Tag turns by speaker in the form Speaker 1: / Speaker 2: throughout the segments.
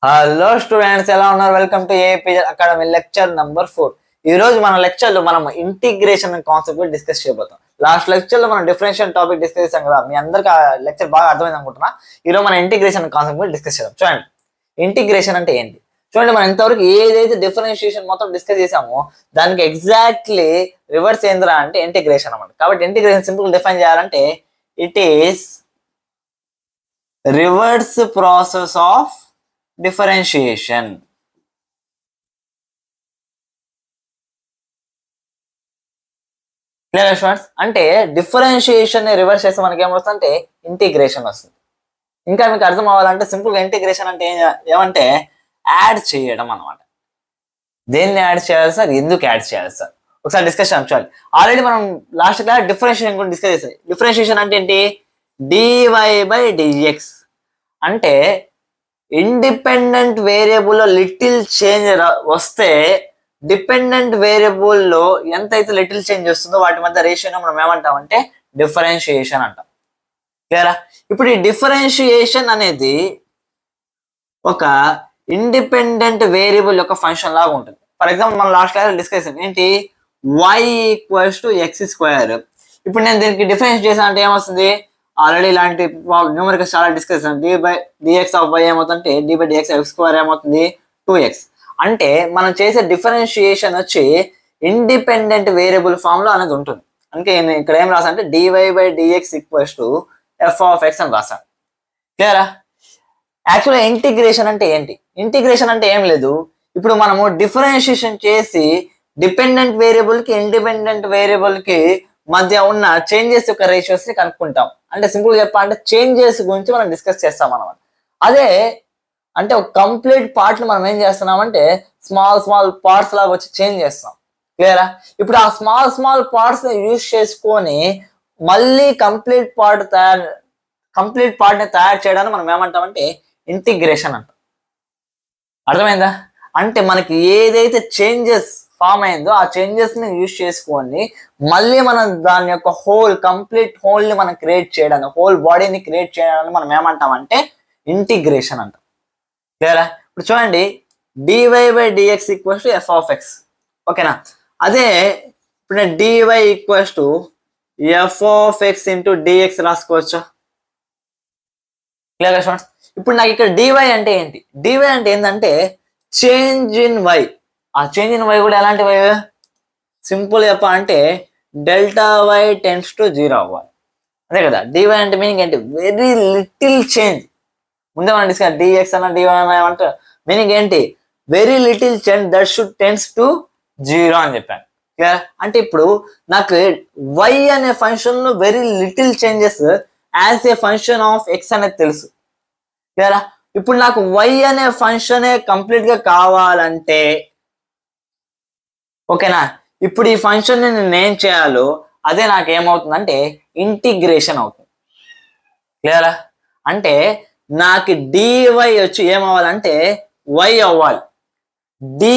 Speaker 1: Hello students, ఎలా ఉన్నారు? Welcome to AP academy lecture number 4. ఈ రోజు మన లెక్చర్ లో మనం ఇంటిగ్రేషన్ కాన్సెప్ట్ డిస్కస్ చేయబోతాం. లాస్ట్ లెక్చర్ లో మనం డిఫరెన్షియల్ టాపిక్ డిస్కస్ చేసాం కదా. మీ అందరికి ఆ లెక్చర్ బాగా అర్థమైంది అనుకుంటున్నా. ఈ రోజు మన ఇంటిగ్రేషన్ కాన్సెప్ట్ డిస్కస్ చేద్దాం. చూడండి, ఇంటిగ్రేషన్ అంటే ఏంటి? చూడండి, మనం ఇంతవరకు ఏదైతే డిఫరెన్షియేషన్ మొత్తం డిస్కస్ చేసామో దానికి ఎగ్జాక్ట్లీ రివర్స్ ఏంద్రా అంటే ఇంటిగ్రేషన్ అన్నమాట. కాబట్టి ఇంటిగ్రేషన్ సింపుల్ డిఫైన్ చేయాలంటే it is reverse process of differentiation. అంటే డిఫరెన్షియేషన్ రివర్స్ చేస్తే మనకి ఏమొస్తుంది అంటే ఇంటిగ్రేషన్ వస్తుంది. ఇంకా మీకు అర్థం అవ్వాలంటే సింపుల్ గా ఇంటిగ్రేషన్ అంటే ఏమంటే యాడ్ చేయడం అన్నమాట. దేన్ని యాడ్ చేయాలి సార్, ఎందుకు యాడ్ చేయాలి సార్, ఒకసారి డిస్కషన్ చూడాలి. ఆల్రెడీ మనం లాస్ట్ క్లాస్ డిఫరెన్షియేషన్ కూడా డిస్కస్ చేసాం. డిఫరెన్షియేషన్ అంటే ఏంటి? dy/dx అంటే ఇండిపెండెంట్ వేరియబుల్లో లిటిల్ చేంజ్ వస్తే డిపెండెంట్ వేరియబుల్లో ఎంతైతే లిటిల్ చేంజ్ వస్తుందో వాటి మధ్య రేషియోని మనం ఏమంటామంటే డిఫరెన్షియేషన్ అంటాం. క్లియరా? ఇప్పుడు ఈ డిఫరెన్షియేషన్ అనేది ఒక ఇండిపెండెంట్ వేరియబుల్ యొక్క ఫంక్షన్ లాగా ఉంటుంది. ఫర్ ఎగ్జాంపుల్ మనం లాస్ట్ క్లాస్ డిస్కస్ చేసాం ఏంటి, y=x². ఇప్పుడు నేను దీనికి డిఫరెన్స్ చేసాను అంటే ఏమొస్తుంది? ఆల్రెడీ ఇలాంటి న్యూమరికల్స్ చాలా డిస్కస్ చేసాం. d/dx ఏమవుతుందంటే d/dx x² ఏమవుతుంది 2x. అంటే మనం చేసే డిఫరెన్షియేషన్ వచ్చి ఇండిపెండెంట్ వేరియబుల్ ఫామ్ లో అనేది ఉంటుంది. అందుకే ఇక్కడ ఏం రాసా అంటే dy/dx f(x) అని రాసాను. క్లియరా? యాక్చువల్గా ఇంటిగ్రేషన్ అంటే ఏంటి? ఇంటిగ్రేషన్ అంటే ఏం లేదు, ఇప్పుడు మనము డిఫరెన్షియేషన్ చేసి డిపెండెంట్ వేరియబుల్ కి ఇండిపెండెంట్ వేరియబుల్ కి మధ్య ఉన్న చేంజెస్ యొక్క రేషియోస్ ని కనుక్కుంటాం. అంటే సింపుల్ చెప్పాలంటే చేంజెస్ గురించి మనం డిస్కస్ చేస్తాం అన్నమాట. అదే అంటే ఒక కంప్లీట్ పార్ట్ ని మనం ఏం చేస్తున్నామంటే స్మాల్ పార్ట్స్ లాగా వచ్చి చేంజ్ చేస్తాం. క్లియరా? ఇప్పుడు ఆ స్మాల్ పార్ట్స్ ని యూజ్ చేసుకొని మళ్ళీ కంప్లీట్ పార్ట్ ని తయారు చేయడానికి మనం ఏమంటామంటే ఇంటిగ్రేషన్ అంటాం. అర్థమైందా? అంటే మనకి ఏదైతే చేంజెస్ ఫామ్ అయిందో ఆ చేంజెస్ ని యూజ్ చేసుకొని మళ్ళీ మనం దాని యొక్క కంప్లీట్ హోల్ ని మనం క్రియేట్ చేయడానికి, హోల్ బాడీని క్రియేట్ చేయడానికి మనం ఏమంటామంటే ఇంటిగ్రేషన్ అంటాం. క్లియరా? ఇప్పుడు చూడండి, dy/dx f(x). ఓకేనా? అదే ఇప్పుడు నేను dy f(x)dx రాసుకోవచ్చా? Clear students? ఇప్పుడు నాకు ఇక్కడ dy అంటే ఏంటి? dy అంటే ఏంటంటే చేంజ్ ఇన్ y. ఆ చేంజ్ ఇన్ y కూడా ఎలాంటి y? సింపుల్ చెప్పాలంటే Δy → 0 అవ్వాలి. అదే కదా dy అంటే మీనింగ్ ఏంటి? Very little change. ముందే మనం డిస్కస్ dx అన్న dy అంటే మీనింగ్ ఏంటి? Very little change that should tends to 0 అని చెప్పాను. క్లియర్? అంటే ఇప్పుడు నాకు y అనే ఫంక్షన్ లో very little changes as a function of x అనేది తెలుసు. క్లియరా? ఇప్పుడు నాకు y అనే ఫంక్షనే కంప్లీట్ గా కావాలంటే ఓకేనా, ఇప్పుడు ఈ ఫంక్షన్ ని నేను ఏం చేయాలో అదే నాకు ఏమవుతుందంటే ఇంటిగ్రేషన్ అవుతుంది. క్లియరా? అంటే నాకు dy వచ్చి ఏమవ్వాలంటే y అవ్వాలి. dy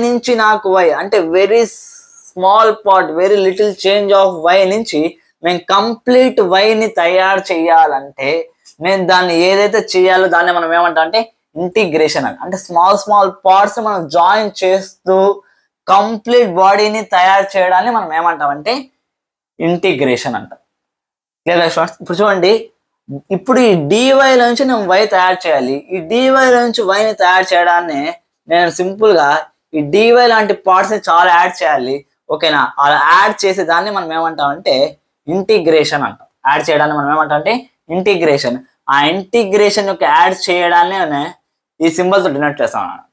Speaker 1: నుంచి నాకు y అంటే very small part, very little change of y నుంచి నేను కంప్లీట్ y ని తయారు చేయాలంటే నేను దాన్ని ఏదైతే చేయాలో దాన్ని మనం ఏమంటాం అంటే ఇంటిగ్రేషన్ అని. అంటే స్మాల్ పార్ట్స్ మనం జాయిన్ చేస్తూ కంప్లీట్ బాడీని తయారు చేయడాన్ని మనం ఏమంటామంటే ఇంటిగ్రేషన్ అంటాం. Clear students? ఇప్పుడు చూడండి, ఇప్పుడు ఈ dy నుంచి నేను y తయారు చేయాలి. ఈ dy నుంచి y ని తయారు చేయడాన్ని నేను సింపుల్ గా ఈ dy లాంటి పార్ట్స్ ని చాలా యాడ్ చేయాలి. ఓకేనా? అలా యాడ్ చేసే దాన్ని మనం ఏమంటామంటే ఇంటిగ్రేషన్ అంటాం. యాడ్ చేయడాన్ని మనం ఏమంటామంటే ఇంటిగ్రేషన్. ఆ ఇంటిగ్రేషన్ యొక్క యాడ్ చేయడాన్ని ఈ సింబల్ తో డినోట్ చేస్తాం అన్నమాట.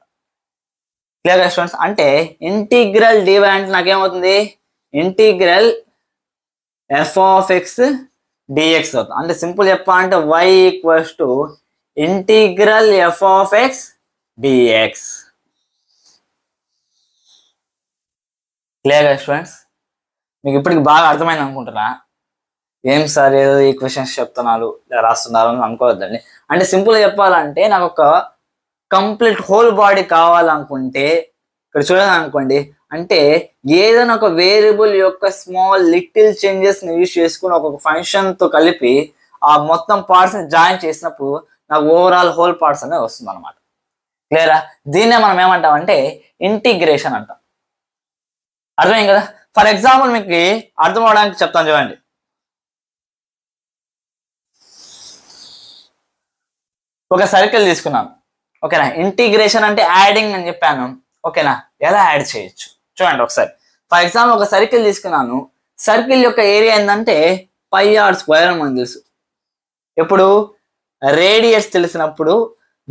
Speaker 1: Clear students? అంటే ఇంటిగ్రల్ dy అంటే నాకేమవుతుంది? ఇంటిగ్రల్ f(x)dx అవుతుంది. అంటే సింపుల్ చెప్పాలంటే y integral f(x)dx. Clear students? మీకు ఇప్పటికి బాగా అర్థమైంది అనుకుంటున్నా. ఏం సార్ ఏదో ఈ క్వశ్చన్స్ చెప్తున్నారు రాస్తున్నారు అని అనుకోవద్దండి. అంటే సింపుల్ చెప్పాలంటే నాకు ఒక కంప్లీట్ హోల్ బాడీ కావాలనుకుంటే ఇక్కడ చూడాలనుకోండి, అంటే ఏదైనా ఒక వేరియబుల్ యొక్క స్మాల్ లిటిల్ చేంజెస్ ని యూజ్ చేసుకుని ఒక ఫంక్షన్ తో కలిపి ఆ మొత్తం పార్ట్స్ ని జాయిన్ చేసినప్పుడు నాకు ఓవరాల్ హోల్ పార్ట్స్ అనేది వస్తుంది అనమాట. క్లియరా? దీన్నే మనం ఏమంటామంటే ఇంటిగ్రేషన్ అంటాం. అర్థమైంది కదా? ఫర్ ఎగ్జాంపుల్ మీకు అర్థం అవడానికి చెప్తాను చూడండి. ఒక సర్కిల్ తీసుకున్నాను, ఓకేనా? ఇంటిగ్రేషన్ అంటే యాడింగ్ అని చెప్పాను, ఓకేనా? ఎలా యాడ్ చేయొచ్చు చూడండి ఒకసారి. ఫర్ ఎగ్జాంపుల్ ఒక సర్కిల్ తీసుకున్నాను, సర్కిల్ యొక్క ఏరియా ఏంటంటే πr² అని మనకు తెలుసు. ఇప్పుడు రేడియస్ తెలిసినప్పుడు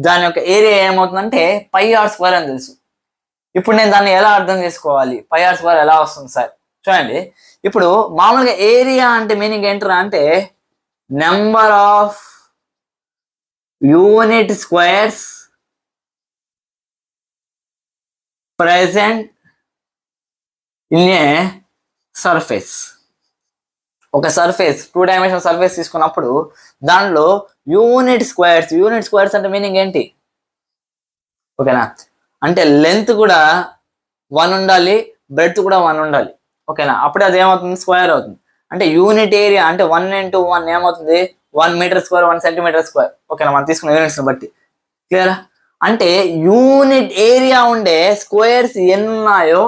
Speaker 1: దాని యొక్క ఏరియా ఏమవుతుందంటే πr² అని తెలుసు. ఇప్పుడు నేను దాన్ని ఎలా అర్థం చేసుకోవాలి, πr² ఎలా వస్తుంది సార్? చూడండి, ఇప్పుడు మామూలుగా ఏరియా అంటే మీనింగ్ ఏంటరా అంటే number of unit squares present in a surface. ఒక సర్ఫేస్ 2 డైమెన్షనల్ సర్ఫేస్ తీసుకున్నప్పుడు దానిలో యూనిట్ స్క్వేర్స్ అంటే మీనింగ్ ఏంటి, ఓకేనా? అంటే లెంత్ కూడా 1 ఉండాలి, బ్రెడ్త్ కూడా 1 ఉండాలి, ఓకేనా? అప్పుడే అది ఏమవుతుంది, స్క్వేర్ అవుతుంది. అంటే యూనిట్ ఏరియా అంటే 1 × 1 ఏమవుతుంది, 1 మీటర్ స్క్వేర్, 1 సెంటీమీటర్ స్క్వేర్, ఓకేనా? మనం తీసుకున్న యూనిట్స్ బట్టి. క్లియరా? అంటే యూనిట్ ఏరియా ఉండే స్క్వేర్స్ ఎన్ని ఉన్నాయో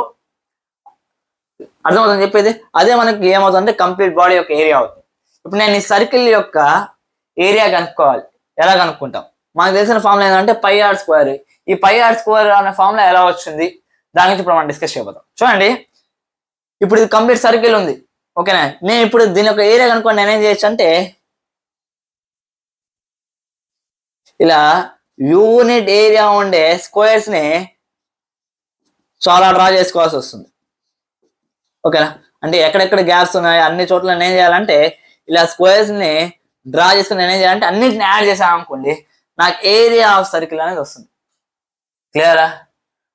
Speaker 1: అర్థమవుతుంది చెప్పేది. అదే మనకి ఏమవుతుంది అంటే కంప్లీట్ బాడీ యొక్క ఏరియా అవుతుంది. ఇప్పుడు నేను ఈ సర్కిల్ యొక్క ఏరియా కనుక్కోవాలి. ఎలా కనుక్కుంటాం? మనకు తెలిసిన ఫార్ములా ఏంటంటే πr². ఈ πr² అనే ఫార్ములా ఎలా వచ్చింది దాని గురించి ఇప్పుడు మనం డిస్కస్ చేయబోతాం. చూడండి, ఇప్పుడు ఇది కంప్లీట్ సర్కిల్ ఉంది, ఓకేనా? నేను ఇప్పుడు దీని యొక్క ఏరియా కనుక్కోండి, నేనేం చేయొచ్చు అంటే ఇలా యూనిట్ ఏరియా ఉండే స్క్వేర్స్ ని చాలా డ్రా చేసుకోవాల్సి వస్తుంది, ఓకేనా? అంటే ఎక్కడెక్కడ గ్యాప్స్ ఉన్నాయి అన్ని చోట్ల నేనేం చేయాలంటే ఇలా స్క్వేర్స్ ని డ్రా చేసుకుని నేనేం చేయాలంటే అన్నిటిని యాడ్ చేసాను అనుకోండి, నాకు ఏరియా ఆఫ్ సర్కిల్ అనేది వస్తుంది. క్లియరా?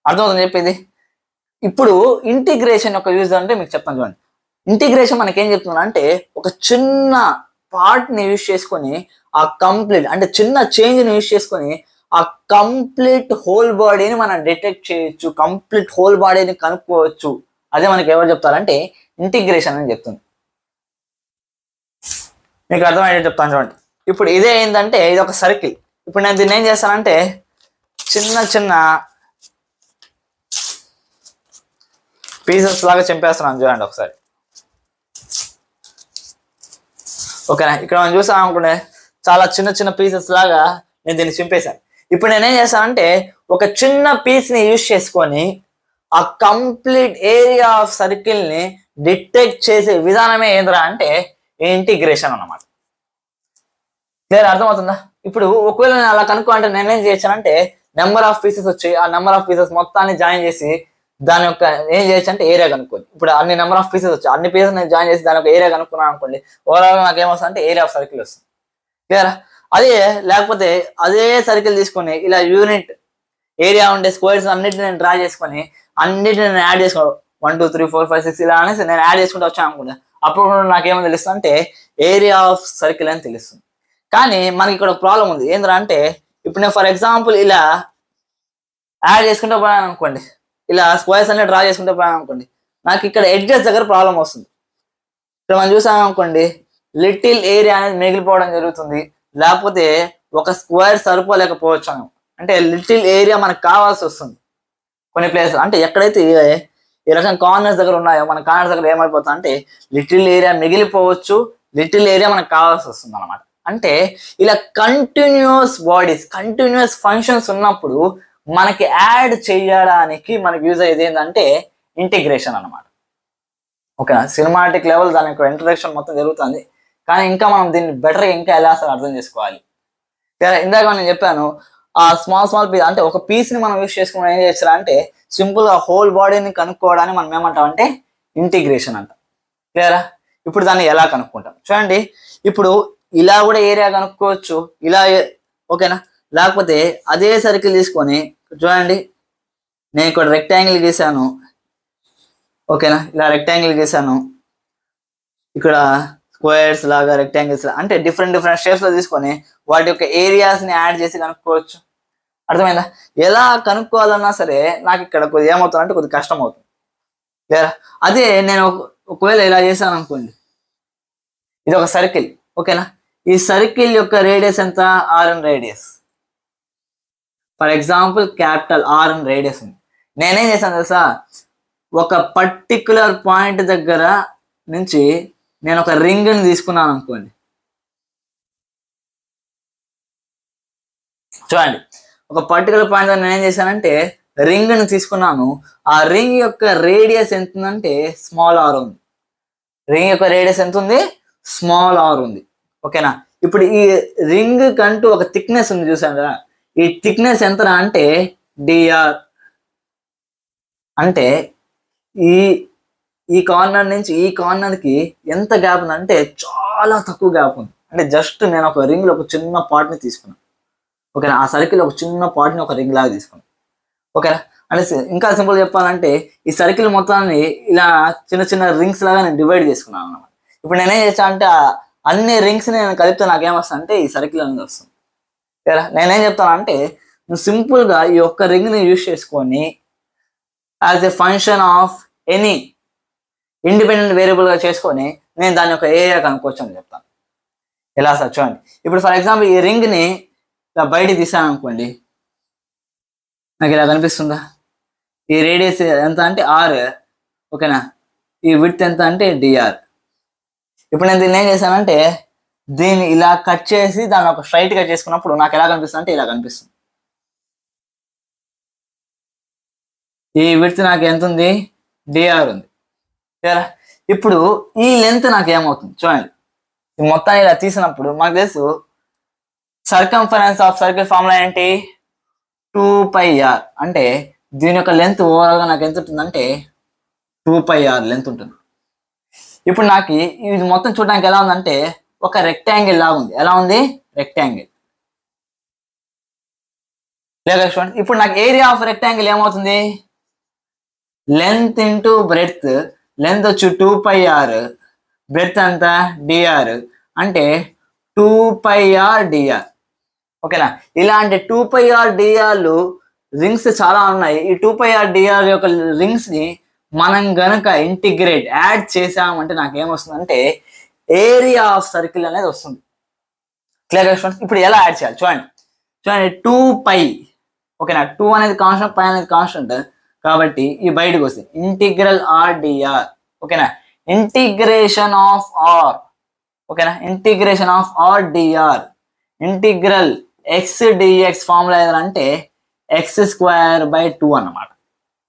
Speaker 1: అర్థమవుతుంది చెప్పేది. ఇప్పుడు ఇంటిగ్రేషన్ యొక్క యూజ్ అంటే మీకు చెప్తాను చూడండి. ఇంటిగ్రేషన్ మనకి ఏం చెప్తున్నా అంటే ఒక చిన్న పార్ట్ ని యూజ్ చేసుకొని ఆ కంప్లీట్ అంటే చిన్న చేంజ్ ని యూజ్ చేసుకొని ఆ కంప్లీట్ హోల్ బాడీని మనం డిటెక్ట్ చేయొచ్చు, కంప్లీట్ హోల్ బాడీని కనుక్కోవచ్చు. అదే మనకి ఎవరు చెప్తారంటే ఇంటిగ్రేషన్ అని చెప్తుంది. మీకు అర్థమయ్యేది చెప్తాను చూడండి. ఇప్పుడు ఇదే ఏంటంటే ఇది ఒక సర్కిల్. ఇప్పుడు నేను దీన్ని ఏం చేస్తానంటే చిన్న చిన్న పీసెస్ లాగా చింపేస్తున్నాను చూడండి ఒకసారి, ఓకేనా? ఇక్కడ మనం చూసాం అనుకుంటే చాలా చిన్న చిన్న పీసెస్ లాగా నేను దీన్ని చింపేశాను. ఇప్పుడు నేనేం చేస్తానంటే ఒక చిన్న పీస్ ని యూజ్ చేసుకొని ఆ కంప్లీట్ ఏరియా ఆఫ్ సర్కిల్ ని డిటెక్ట్ చేసే విధానమే ఏంద్రా అంటే ఇంటిగ్రేషన్ అన్నమాట. క్లియర్? అర్థమవుతుందా? ఇప్పుడు ఒకవేళ నేను అలా కనుక్కోవాలంటే నేనేం చేయొచ్చానంటే నెంబర్ ఆఫ్ పీసెస్ వచ్చి ఆ నెంబర్ ఆఫ్ పీసెస్ మొత్తాన్ని జాయిన్ చేసి దాని యొక్క ఏం చేయొచ్చు అంటే ఏరియా కనుక్కోండి. ఇప్పుడు అన్ని నెంబర్ ఆఫ్ పీసెస్ వచ్చి అన్ని పీసెస్ నేను జాయిన్ చేసి దాని యొక్క ఏరియా కనుక్కున్నాను అనుకోండి, ఓవరాల్ నాకు ఏమొస్తుంది అంటే ఏరియా ఆఫ్ సర్కిల్ వస్తుంది. క్లియరా? అదే లేకపోతే అదే సర్కిల్ తీసుకొని ఇలా యూనిట్ ఏరియా ఉండే స్క్వేర్స్ అన్నిటిని నేను డ్రా చేసుకొని అన్నిటిని నేను యాడ్ చేసుకో 1 2 3 4 5 6 ఇలా అనేసి నేను యాడ్ చేసుకుంటూ వచ్చాను అనుకుంటా, అప్పుడు నాకేమో తెలుస్తుంది అంటే ఏరియా ఆఫ్ సర్కిల్ అని తెలుస్తుంది. కానీ మనకి ఇక్కడ ప్రాబ్లం ఉంది ఏంద్రా అంటే ఇప్పుడు నేను ఫర్ ఎగ్జాంపుల్ ఇలా యాడ్ చేసుకుంటూ పోయాను అనుకోండి, ఇలా స్క్వేర్స్ అన్ని డ్రా చేసుకుంటూ పోయాను అనుకోండి, నాకు ఇక్కడ ఎడ్జెస్ దగ్గర ప్రాబ్లం వస్తుంది. ఇక్కడ మనం చూసాం అనుకోండి లిటిల్ ఏరియా అనేది మిగిలిపోవడం జరుగుతుంది, లేకపోతే ఒక స్క్వేర్ సరిపోలేకపోవచ్చు అని. అంటే లిటిల్ ఏరియా మనకు కావాల్సి వస్తుంది కొన్ని ప్లేసెస్. అంటే ఎక్కడైతే ఈ రకం కార్నర్స్ దగ్గర ఉన్నాయో మన కార్నర్స్ దగ్గర ఏమైపోతుంది అంటే లిటిల్ ఏరియా మిగిలిపోవచ్చు, లిటిల్ ఏరియా మనకు కావాల్సి వస్తుంది అనమాట. అంటే ఇలా కంటిన్యూస్ బాడీస్ కంటిన్యూస్ ఫంక్షన్స్ ఉన్నప్పుడు మనకి యాడ్ చేయడానికి మనకి యూజ్ అయ్యేది ఏంటంటే ఇంటిగ్రేషన్ అనమాట. ఓకే, సినిమాటిక్ లెవెల్ దాని యొక్క ఇంట్రడక్షన్ మొత్తం జరుగుతుంది, కానీ ఇంకా మనం దీన్ని బెటర్ ఇంకా ఎలా అసలు అర్థం చేసుకోవాలి. ఇందాక నేను చెప్పాను ఆ స్మాల్ పీస్ అంటే ఒక పీస్ ని మనం యూజ్ చేసుకుని ఏం చేస్తారా అంటే సింపుల్ గా హోల్ బాడీని కనుక్కోవడానికి మనం ఏమంటాం అంటే ఇంటిగ్రేషన్ అంటాం. క్లియరా? ఇప్పుడు దాన్ని ఎలా కనుక్కుంటాం చూడండి. ఇప్పుడు ఇలా కూడా ఏరియా కనుక్కోవచ్చు, ఇలా ఓకేనా, లేకపోతే అదే సర్కిల్ తీసుకొని చూడండి నేను ఇక్కడ రెక్టాంగిల్ గీసాను, ఓకేనా, ఇలా రెక్టాంగిల్ గీసాను, ఇక్కడ స్క్వేర్స్ లాగా రెక్టాంగిల్స్ అంటే డిఫరెంట్ షేప్స్ లో తీసుకొని వాటి యొక్క ఏరియాస్ ని యాడ్ చేసి కనుక్కోవచ్చు. అర్థమైందా? ఎలా కనుక్కోవాలన్నా సరే నాకు ఇక్కడ కొద్దిగా ఏమవుతుందంటే కొద్దిగా కష్టం అవుతుంది. లేదా అదే నేను ఒకవేళ ఇలా చేశాను అనుకోండి, ఇది ఒక సర్కిల్, ఓకేనా, ఈ సర్కిల్ యొక్క రేడియస్ ఎంత? Rn radius. For example capital R అని రేడియస్ ఉంది. నేనేం చేశాను తెలుసా, ఒక పర్టిక్యులర్ పాయింట్ దగ్గర నుంచి నేను ఒక రింగ్ని తీసుకున్నాను అనుకోండి. చూడండి, ఒక పర్టికులర్ పాయింట్ దగ్గర నేను ఏం చేశానంటే రింగ్ని తీసుకున్నాను. ఆ రింగ్ యొక్క రేడియస్ ఎంత ఉందంటే స్మాల్ ఆర్ ఉంది. రింగ్ యొక్క రేడియస్ ఎంత ఉంది? స్మాల్ ఆర్ ఉంది. ఓకేనా? ఇప్పుడు ఈ రింగ్ కంటూ ఒక థిక్నెస్ ఉంది చూసాను కదా, ఈ థిక్నెస్ ఎంత అంటే డిఆర్. అంటే ఈ ఈ కార్నర్ నుంచి ఈ కార్నర్ కి ఎంత గ్యాప్ ఉంది అంటే చాలా తక్కువ గ్యాప్ ఉంది. అంటే జస్ట్ నేను ఒక రింగ్ లో ఒక చిన్న పార్ట్ ని తీసుకున్నాను. ఓకేనా? ఆ సర్కిల్ ఒక చిన్న పార్ట్ ని ఒక రింగ్ లాగా తీసుకున్నాను. ఓకేనా? అంటే ఇంకా సింపుల్ చెప్పాలంటే ఈ సర్కిల్ మొత్తాన్ని ఇలా చిన్న చిన్న రింగ్స్ లాగా నేను డివైడ్ చేసుకున్నాను అన్నమాట. ఇప్పుడు నేనేం చేస్తాను అంటే అన్ని రింగ్స్ నేను కలిపితే నాకేమొస్తుంది అంటే ఈ సర్కిల్ అనేది వస్తుంది. నేనేం చెప్తాను అంటే నువ్వు సింపుల్ గా ఈ ఒక్క రింగ్ ని యూజ్ చేసుకొని as a function of any independent variable గా చేసుకొని నేను దాని యొక్క ఏరియా కనుక్కోవచ్చు అని చెప్తాను. ఎలా సార్? చూడండి, ఇప్పుడు ఫర్ ఎగ్జాంపుల్ ఈ రింగ్ ని ఇలా బయటికి తీసాను అనుకోండి, నాకు ఇలా కనిపిస్తుందా? ఈ రేడియస్ ఎంత అంటే ఆర్. ఓకేనా? ఈ విడ్త్ ఎంత అంటే డిఆర్. ఇప్పుడు నేను దీన్ని ఏం చేశానంటే దీన్ని ఇలా కట్ చేసి దాన్ని ఒక స్ట్రైట్ గా చేసుకున్నప్పుడు నాకు ఎలా కనిపిస్తుంది అంటే ఇలా కనిపిస్తుంది. ఈ విడ్త్ నాకు ఎంత ఉంది? డిఆర్ ఉంది. ఇప్పుడు ఈ లెంత్ నాకు ఏమవుతుంది చూడండి, ఈ మొత్తాన్ని ఇలా తీసినప్పుడు మాకు తెలుసు సర్కంఫరెన్స్ ఆఫ్ సర్కిల్ ఫార్ములా ఏంటి? 2πr. అంటే దీని యొక్క లెంత్ ఓవరాల్ గా నాకు ఎంత ఉంటుందంటే 2πr లెంత్ ఉంటుంది. ఇప్పుడు నాకు ఇది మొత్తం చూడడానికి ఎలా ఉందంటే ఒక రెక్టాంగిల్ లాగా ఉంది. ఎలా ఉంది? రెక్టాంగిల్. లేదా చూడండి, ఇప్పుడు నాకు ఏరియా ఆఫ్ రెక్టాంగిల్ ఏమవుతుంది? Length into breadth. లెంత్ వచ్చి 2πr, బ్రెడ్త్ అంతా డిఆర్, అంటే 2πr dr. ఓకేనా? ఇలాంటి 2πr drలు రింగ్స్ చాలా ఉన్నాయి. ఈ 2πr dr యొక్క రింగ్స్ ని మనం గనక ఇంటిగ్రేట్ యాడ్ చేసామంటే నాకు ఏమొస్తుందంటే ఏరియా ఆఫ్ సర్కిల్ అనేది వస్తుంది. క్లియర్ గా స్టూడెంట్స్? ఇప్పుడు ఎలా యాడ్ చేయాలి చూడండి. చూడండి, 2π. ఓకేనా? 2 అనేది కాన్స్టెంట్, π అనేది కాన్స్టెంట్ కాబట్టి ఈ బయటకు వస్తుంది ఇంటిగ్రల్ ఆర్ డిఆర్. ఓకేనా? Integration of r. ఓకేనా? Integration of r d r. Integral x d x formula ఏదంటే x²/2 అన్నమాట.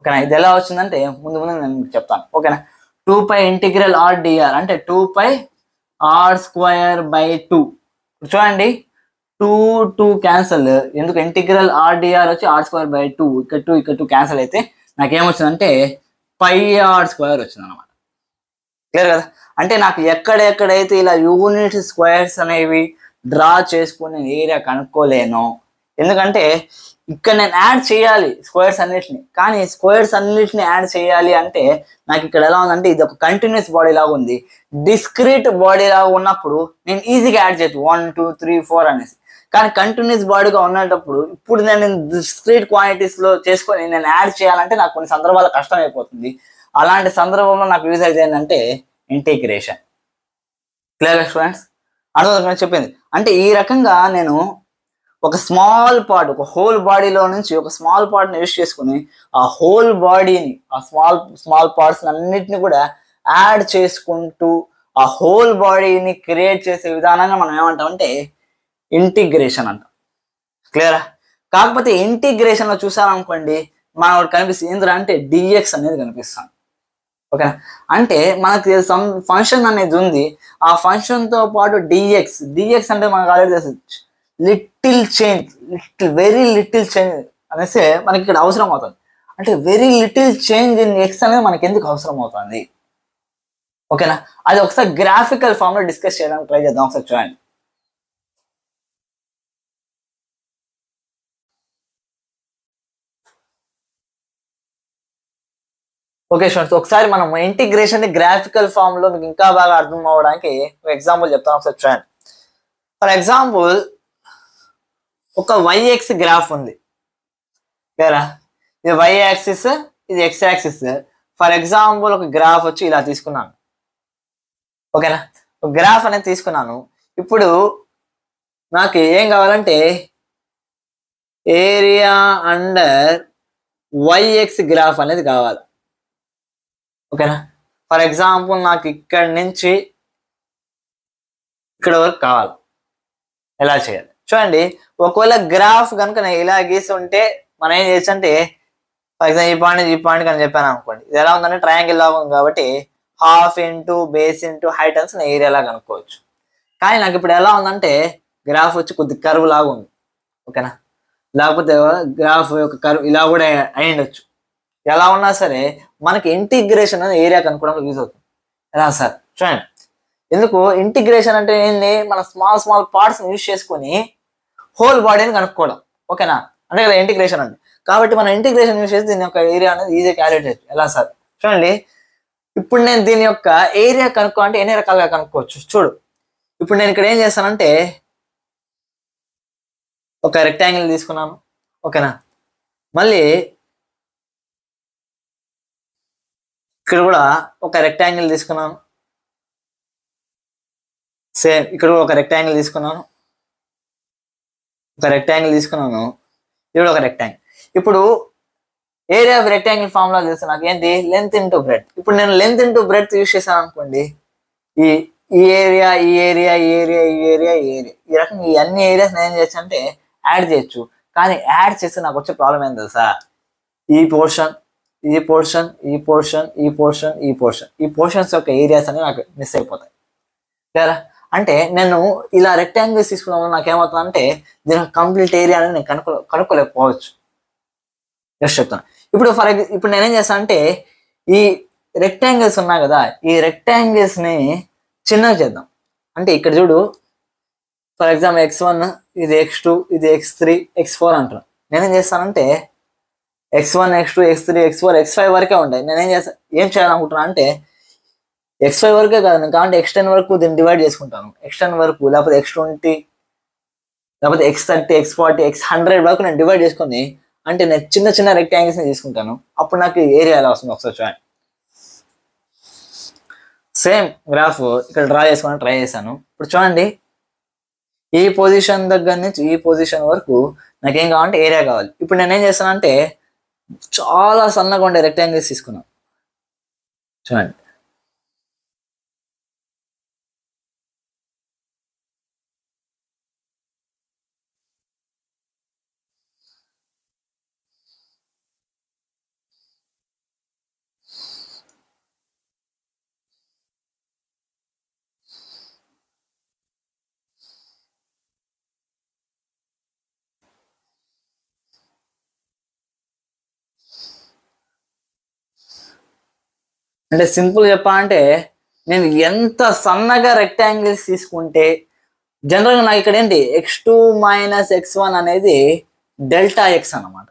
Speaker 1: ఓకేనా? ఇది ఎలా వచ్చిందంటే ముందు నేను మీకు చెప్తాను. ఓకేనా? 2π ఇంటిగ్రల్ ఆర్ డిఆర్ అంటే 2π r²/2. చూడండి, 2 క్యాన్సల్. ఎందుకు? ఇంటిగ్రల్ ఆర్ డిఆర్ వచ్చి r²/2. ఇక్కడ 2 క్యాన్సల్ అయితే నాకేమొచ్చిందంటే πr² వచ్చింది అనమాట. క్లియర్ కదా? అంటే నాకు ఎక్కడెక్కడైతే ఇలా యూనిట్ స్క్వేర్స్ అనేవి డ్రా చేసుకుని ఏరియా కనుక్కోలేను. ఎందుకంటే ఇక్కడ నేను యాడ్ చేయాలి స్క్వేర్స్ అన్నిటిని, కానీ స్క్వేర్స్ అన్నిటిని యాడ్ చేయాలి అంటే నాకు ఇక్కడ ఎలా ఉందంటే ఇది ఒక కంటిన్యూస్ బాడీ లాగా ఉంది. డిస్క్రీట్ బాడీ లాగా ఉన్నప్పుడు నేను ఈజీగా యాడ్ చేయొచ్చు 1 2 3 4 అనేసి. కానీ కంటిన్యూస్ బాడీగా ఉన్నప్పుడు ఇప్పుడు నేను డిస్క్రీట్ క్వాంటిటీస్ లో చేసుకొని నేను యాడ్ చేయాలంటే నాకు కొన్ని సందర్భాల్లో కష్టం అయిపోతుంది. అలాంటి సందర్భంలో నాకు యూజ్ అయితే ఏంటంటే ఇంటిగ్రేషన్. Clear students? అర్థం చెప్పింది అంటే ఈ రకంగా నేను ఒక స్మాల్ పార్ట్, ఒక హోల్ బాడీలో నుంచి ఒక స్మాల్ పార్ట్ని యూజ్ చేసుకుని ఆ హోల్ బాడీని, ఆ స్మాల్ పార్ట్స్ అన్నిటిని కూడా యాడ్ చేసుకుంటూ ఆ హోల్ బాడీని క్రియేట్ చేసే విధానంగా మనం ఏమంటామంటే ఇంటిగ్రేషన్ అంటాం. క్లియరా? కాకపోతే ఇంటిగ్రేషన్ లో చూసామనుకోండి మనకు కనిపిస్తుంది ఏంటంటే అంటే డిఎక్స్ అనేది కనిపిస్తుంది. ఓకేనా? అంటే మనకి సమ్ ఫంక్షన్ అనేది ఉంది, ఆ ఫంక్షన్ తో పాటు డిఎక్స్ అంటే మనకు ఆల్రెడీ తెలుసు little change, very little change అనేసి మనకి ఇక్కడ అవసరం అవుతుంది. అంటే very little change in X అనేది మనకి ఎందుకు అవసరం అవుతుంది? ఓకేనా? అది ఒకసారి గ్రాఫికల్ ఫామ్ లో డిస్కస్ చేయడానికి ట్రై చేద్దాం. ఒకసారి చూడండి. ఓకే స్టూడెంట్స్, ఒకసారి మనం ఇంటిగ్రేషన్ ని గ్రాఫికల్ ఫామ్ లో మీకు ఇంకా బాగా అర్థం అవడానికి ఒక ఎగ్జాంపుల్ చెప్తాను. ఒకసారి చూడండి. ఫర్ ఎగ్జాంపుల్ ఒక వైఎక్స్ గ్రాఫ్ ఉంది. వేరా ఇది వై యాక్సిస్, ఇది ఎక్స్ యాక్సిస్. ఫర్ ఎగ్జాంపుల్ ఒక గ్రాఫ్ వచ్చి ఇలా తీసుకున్నాను. ఓకేనా? ఒక గ్రాఫ్ అనేది తీసుకున్నాను. ఇప్పుడు నాకు ఏం కావాలంటే ఏరియా అండర్ వైఎక్స్ గ్రాఫ్ అనేది కావాలి. ఓకేనా? ఫర్ ఎగ్జాంపుల్ నాకు ఇక్కడ నుంచి ఇక్కడ వరకు కావాలి. ఎలా చేయాలి చూడండి. ఒకవేళ గ్రాఫ్ కనుక నేను ఇలా గీసి ఉంటే మనం ఏం చేయొచ్చు అంటే, ఫర్ ఎగ్జాంపుల్ ఈ పాయింట్ అని చెప్పాను అనుకోండి, ఇది ఎలా ఉందంటే ట్రయాంగిల్ లాగా ఉంది కాబట్టి half into base into height అని నేను ఏరియా లాగా అనుకోవచ్చు. కానీ నాకు ఇప్పుడు ఎలా ఉందంటే గ్రాఫ్ వచ్చి కొద్ది కర్వ్ లాగా ఉంది. ఓకేనా? లేకపోతే గ్రాఫ్ యొక్క కర్వ్ ఇలా కూడా అయి ఉండొచ్చు. ఎలా ఉన్నా సరే మనకి ఇంటిగ్రేషన్ అనేది ఏరియా కనుక్కోవడం యూజ్ అవుతుంది. ఎలా సార్ చూడండి, ఎందుకు ఇంటిగ్రేషన్ అంటే ఏంటి, మన స్మాల్ స్మాల్ పార్ట్స్ యూజ్ చేసుకొని హోల్ బాడీని కనుక్కోవడం. ఓకేనా? అంటే కదా ఇంటిగ్రేషన్ అంటే. కాబట్టి మనం ఇంటిగ్రేషన్ యూజ్ చేసి దీని యొక్క ఏరియా అనేది ఈజీగా క్యాలిక్యులేట్ చేయొచ్చు. ఎలా సార్ చూడండి, ఇప్పుడు నేను దీని యొక్క ఏరియా కనుక్కోవాలంటే ఎన్ని రకాలుగా కనుక్కోవచ్చు చూడు. ఇప్పుడు నేను ఇక్కడ ఏం చేస్తానంటే ఒక రెక్టాంగిల్ తీసుకున్నాను. ఓకేనా? మళ్ళీ ఇక్కడ కూడా ఒక రెక్టాంగిల్ తీసుకున్నాను. సేమ్ ఇక్కడ కూడా ఒక రెక్టాంగిల్ తీసుకున్నాను. ఇక్కడ ఒక రెక్టాంగిల్. ఇప్పుడు ఏరియా ఆఫ్ రెక్టాంగిల్ ఫార్ములా తెలుసు నాకు, ఏంటి, లెంత్ ఇంటూ బ్రెడ్త్. ఇప్పుడు నేను లెంత్ ఇంటూ బ్రెడ్త్ యూజ్ చేశాను అనుకోండి, ఈ ఏరియా ఈ రకంగా ఈ అన్ని ఏరియాస్ నేను ఏం చేయొచ్చు అంటే యాడ్ చేయొచ్చు. కానీ యాడ్ చేస్తే నాకు వచ్చే ప్రాబ్లం ఏం తెలుసా, ఈ పోర్షన్స్ యొక్క ఏరియాస్ అనేవి నాకు మిస్ అయిపోతాయి. కదా? అంటే నేను ఇలా రెక్టాంగిల్స్ తీసుకున్నాము, నాకు ఏమవుతుందంటే దీని కంప్లీట్ ఏరియా అనేది నేను కనుక్కోలేకపోవచ్చు. జస్ట్ చెప్తాను. ఇప్పుడు నేనేం చేస్తాను అంటే ఈ రెక్టాంగిల్స్ ఉన్నాయి కదా, ఈ రెక్టాంగిల్స్ ని చిన్నగా చేద్దాం. అంటే ఇక్కడ చూడు, ఫర్ ఎగ్జాంపుల్ x1, ఇది x2, ఇది x3, x4 అంటున్నాను. నేనేం చేస్తానంటే x1, x2, x3, x4, x5 వరకే ఉంటాయి. ఏం చేయాలనుకుంటున్నా అంటే x5 వరకే కాదు, కాబట్టి x10 వరకు దీన్ని డివైడ్ చేసుకుంటాను. x10 వరకు, లేకపోతే x20, లేకపోతే x30, x40, x100 వరకు నేను డివైడ్ చేసుకొని, అంటే నేను చిన్న చిన్న రెక్టాంగిల్స్ ని తీసుకుంటాను. అప్పుడు నాకు ఏరియా ఎలా వస్తుంది ఒకసారి చూడండి. సేమ్ గ్రాఫ్ ఇక్కడ డ్రా చేసుకొని ట్రై చేశాను. ఇప్పుడు చూడండి, ఈ పొజిషన్ దగ్గర నుంచి ఈ పొజిషన్ వరకు నాకేం కావాలంటే ఏరియా కావాలి. ఇప్పుడు నేను ఏం చేస్తానంటే చాలా సన్నగా ఉండే రెక్టాంగిల్స్ తీసుకున్నాను. చూడండి, అంటే సింపుల్ చెప్పాలంటే నేను ఎంత సన్నగా రెక్టాంగిల్స్ తీసుకుంటే జనరల్గా నాకు ఇక్కడ ఏంటి x2 - x1 అనేది డెల్టా ఎక్స్ అన్నమాట.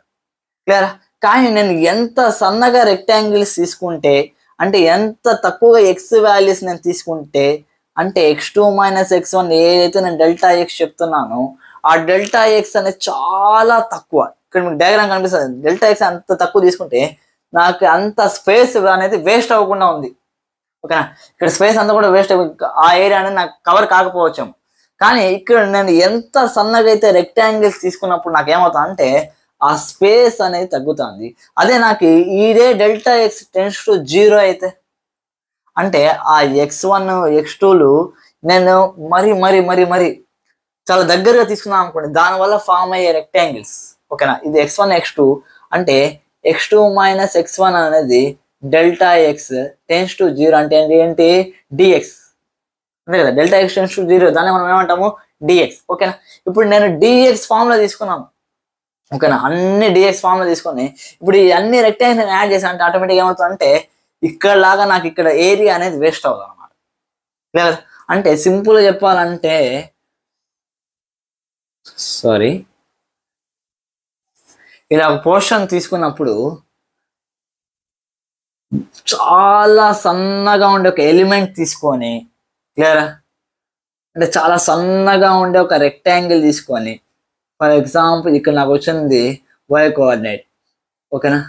Speaker 1: క్లియరా? కానీ నేను ఎంత సన్నగా రెక్టాంగిల్స్ తీసుకుంటే, అంటే ఎంత తక్కువగా ఎక్స్ వాల్యూస్ నేను తీసుకుంటే, అంటే x2 - x1 ఏదైతే నేను డెల్టా ఎక్స్ చెప్తున్నానో ఆ డెల్టా ఎక్స్ అనేది చాలా తక్కువ. ఇక్కడ మీకు డయాగ్రామ్ కనిపిస్తుంది. డెల్టా ఎక్స్ అంత తక్కువ తీసుకుంటే నాకు అంత స్పేస్ అనేది వేస్ట్ అవ్వకుండా ఉంది. ఓకేనా? ఇక్కడ స్పేస్ అంతా కూడా వేస్ట్ ఆ ఏరియా అనేది నాకు కవర్ కాకపోవచ్చు. కానీ ఇక్కడ నేను ఎంత సన్నగా అయితే రెక్టాంగిల్స్ తీసుకున్నప్పుడు నాకు ఏమవుతుంది అంటే ఆ స్పేస్ అనేది తగ్గుతుంది. అదే నాకు ఇదే డెల్టా ఎక్స్ టెన్స్ టు 0 అయితే, అంటే ఆ x1, x2లు నేను మరి చాలా దగ్గరగా తీసుకున్నాను అనుకోండి, దానివల్ల ఫామ్ అయ్యే రెక్టాంగిల్స్. ఓకేనా? ఇది x1, x2 అంటే x2 - x1 అనేది డెల్టా ఎక్స్ టెన్స్ టు 0 అంటే ఏంటి, డిఎక్స్. అంతే కదా, డెల్టా ఎక్స్ టెన్స్ టు 0, దాన్ని మనం ఏమంటాము, డిఎక్స్. ఓకేనా? ఇప్పుడు నేను డిఎక్స్ ఫార్ములా తీసుకున్నాను. ఓకేనా? అన్ని డిఎక్స్ ఫార్ములా తీసుకొని ఇప్పుడు ఈ అన్ని రెక్టాంగిల్స్ యాడ్ చేసాను అంటే ఆటోమేటిక్ ఏమవుతుందంటే ఇక్కడ లాగా నాకు ఇక్కడ ఏరియా అనేది వేస్ట్ అవుతుంది అనమాట. లేదా అంటే సింపుల్ చెప్పాలంటే ఇలా ఒక పోర్షన్ తీసుకున్నప్పుడు చాలా సన్నగా ఉండే ఒక ఎలిమెంట్ తీసుకొని, క్లియరా, అంటే చాలా సన్నగా ఉండే ఒక రెక్టాంగిల్ తీసుకొని, ఫర్ ఎగ్జాంపుల్ ఇక్కడ నాకు వచ్చింది y కోఆర్డినేట్. ఓకేనా?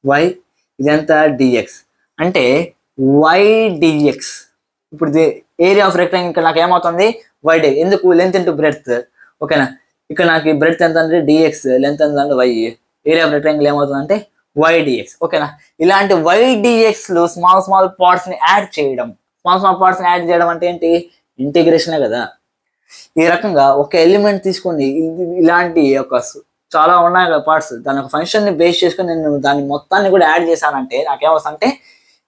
Speaker 1: y ఇదంతా డిఎక్స్ అంటే y డిఎక్స్. ఇప్పుడు ఏరియా ఆఫ్ రెక్టాంగిల్ ఇక్కడ నాకు ఏమవుతుంది, y డి. ఎందుకు, లెంత్ ఇంటూ బ్రెడ్త్. ఓకేనా? ఇక్కడ నాకు ఈ బ్రెడ్త్ ఎంత అంటే డిఎక్స్, లెంత్ ఎంత అంటే వై, ఏరియా ఆఫ్ రెక్టాంగిల్ ఏమవుతుందంటే వై డిఎక్స్. ఓకేనా, ఇలాంటి వై డిఎక్స్లు స్మాల్ స్మాల్ పార్ట్స్ని యాడ్ చేయడం. స్మాల్ స్మాల్ పార్ట్స్ని యాడ్ చేయడం అంటే ఏంటి, ఇంటిగ్రేషనే కదా. ఈ రకంగా ఒక ఎలిమెంట్ తీసుకొని ఇలాంటి ఒక చాలా ఉన్నాయి కదా పార్ట్స్, దాని ఒక ఫంక్షన్ని బేస్ చేసుకొని నేను దాన్ని మొత్తాన్ని కూడా యాడ్ చేశానంటే నాకేమొస్తుందంటే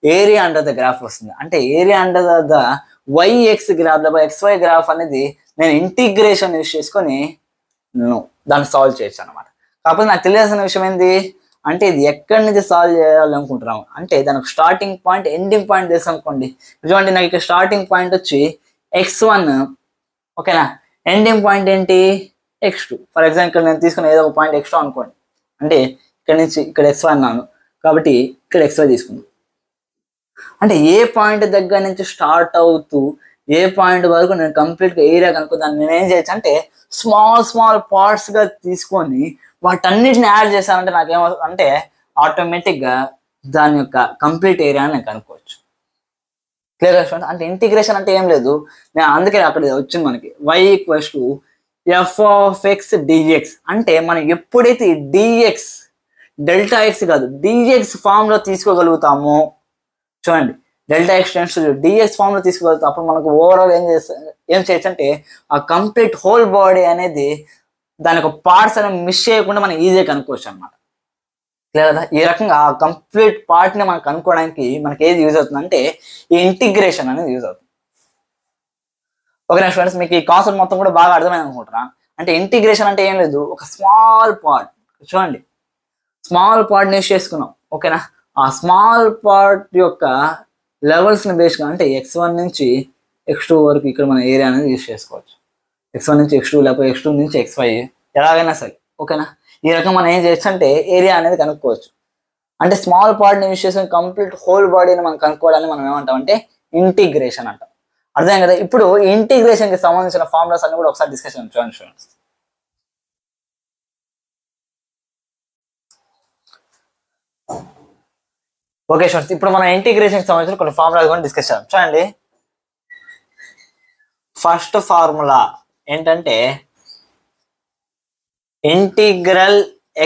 Speaker 1: ఏరియా అండర్ ద గ్రాఫ్ వస్తుంది. అంటే area under the y x graph లేదా ఎక్స్వై గ్రాఫ్ అనేది నేను ఇంటిగ్రేషన్ యూస్ చేసుకొని నేను దాన్ని సాల్వ్ చేయొచ్చు అనమాట. కాకపోతే నాకు తెలియాల్సిన విషయం ఏంది అంటే ఇది ఎక్కడి నుంచి సాల్వ్ చేయాలనుకుంటున్నాము అంటే దానికి స్టార్టింగ్ పాయింట్ ఎండింగ్ పాయింట్ తెలుసు అనుకోండి. చూడండి నాకు ఇక్కడ స్టార్టింగ్ పాయింట్ వచ్చి x1, ఓకేనా, ఎండింగ్ పాయింట్ ఏంటి x2. ఫర్ ఎగ్జాంపుల్ నేను తీసుకున్న ఏదో ఒక పాయింట్ x2 అనుకోండి, అంటే ఇక్కడ నుంచి ఇక్కడ x1 అన్నాను కాబట్టి ఇక్కడ xy తీసుకున్నాను. అంటే ఏ పాయింట్ దగ్గర నుంచి స్టార్ట్ అవుతూ ఏ పాయింట్ వరకు నేను కంప్లీట్గా ఏరియా కనుక్కో దాన్ని నేను ఏం చేయొచ్చు అంటే స్మాల్ స్మాల్ పార్ట్స్గా తీసుకొని వాటన్నిటిని యాడ్ చేశానంటే నాకేమవుతుందంటే ఆటోమేటిక్గా దాని యొక్క కంప్లీట్ ఏరియాని నేను కనుక్కోవచ్చు. క్లియర్ గా అంటే ఇంటిగ్రేషన్ అంటే ఏం లేదు, నేను అందుకే అక్కడ వచ్చింది మనకి y = f(x) dx. అంటే మనం ఎప్పుడైతే dx డెల్టా ఎక్స్ కాదు dx ఫామ్ లో తీసుకోగలుగుతామో, చూడండి delta x tends dx form లో తీసుకోగలుగుతాం, అప్పుడు మనకు ఓవరాల్ ఏం చేయొచ్చు అంటే ఆ కంప్లీట్ హోల్ బాడీ అనేది దాని యొక్క పార్ట్స్ అనేవి మిస్ చేయకుండా మనం ఈజీగా కనుక్కోవచ్చు అనమాట. క్లియర్ కదా. ఈ రకంగా ఆ కంప్లీట్ పార్ట్ని మనం కనుక్కోవడానికి మనకి ఏది యూజ్ అవుతుందంటే ఈ ఇంటిగ్రేషన్ అనేది యూజ్ అవుతుంది. ఓకే ఫ్రెండ్స్, మీకు ఈ కాన్సెప్ట్ మొత్తం కూడా బాగా అర్థమైంది అనుకుంటున్నా. అంటే ఇంటిగ్రేషన్ అంటే ఏం లేదు, ఒక స్మాల్ పార్ట్, చూడండి స్మాల్ పార్ట్ని యూజ్ చేసుకున్నాం. ఓకేనా, ఆ స్మాల్ పార్ట్ యొక్క లెవెల్స్ని బేస్గా అంటే x1 నుంచి x2 వరకు ఇక్కడ మన ఏరియా అనేది యూజ్ చేసుకోవచ్చు. x1 నుంచి x2 లేకపోతే x2 నుంచి xy ఎలాగైనా సరే. ఓకేనా, ఈ రకం మనం ఏం చేయొచ్చు అంటే ఏరియా అనేది కనుక్కోవచ్చు. అంటే స్మాల్ పార్ట్ని యూజ్ చేసుకుని కంప్లీట్ హోల్ బాడీని మనం కనుక్కోవడానికి మనం ఏమంటాం అంటే ఇంటిగ్రేషన్ అంటాం. అర్థం కదా. ఇప్పుడు ఇంటిగ్రేషన్కి సంబంధించిన ఫార్ములాస్ అన్ని కూడా ఒకసారి డిస్కషన్ చూడండి స్టూడెంట్స్. ఓకే స్టూడెంట్స్, ఇప్పుడు మనం ఇంటిగ్రేషన్కి సంబంధించిన కొన్ని ఫార్ములాస్ కూడా డిస్కస్ చేద్దాం. చూడండి, ఫస్ట్ ఫార్ములా ఏంటంటే ఇంటిగ్రల్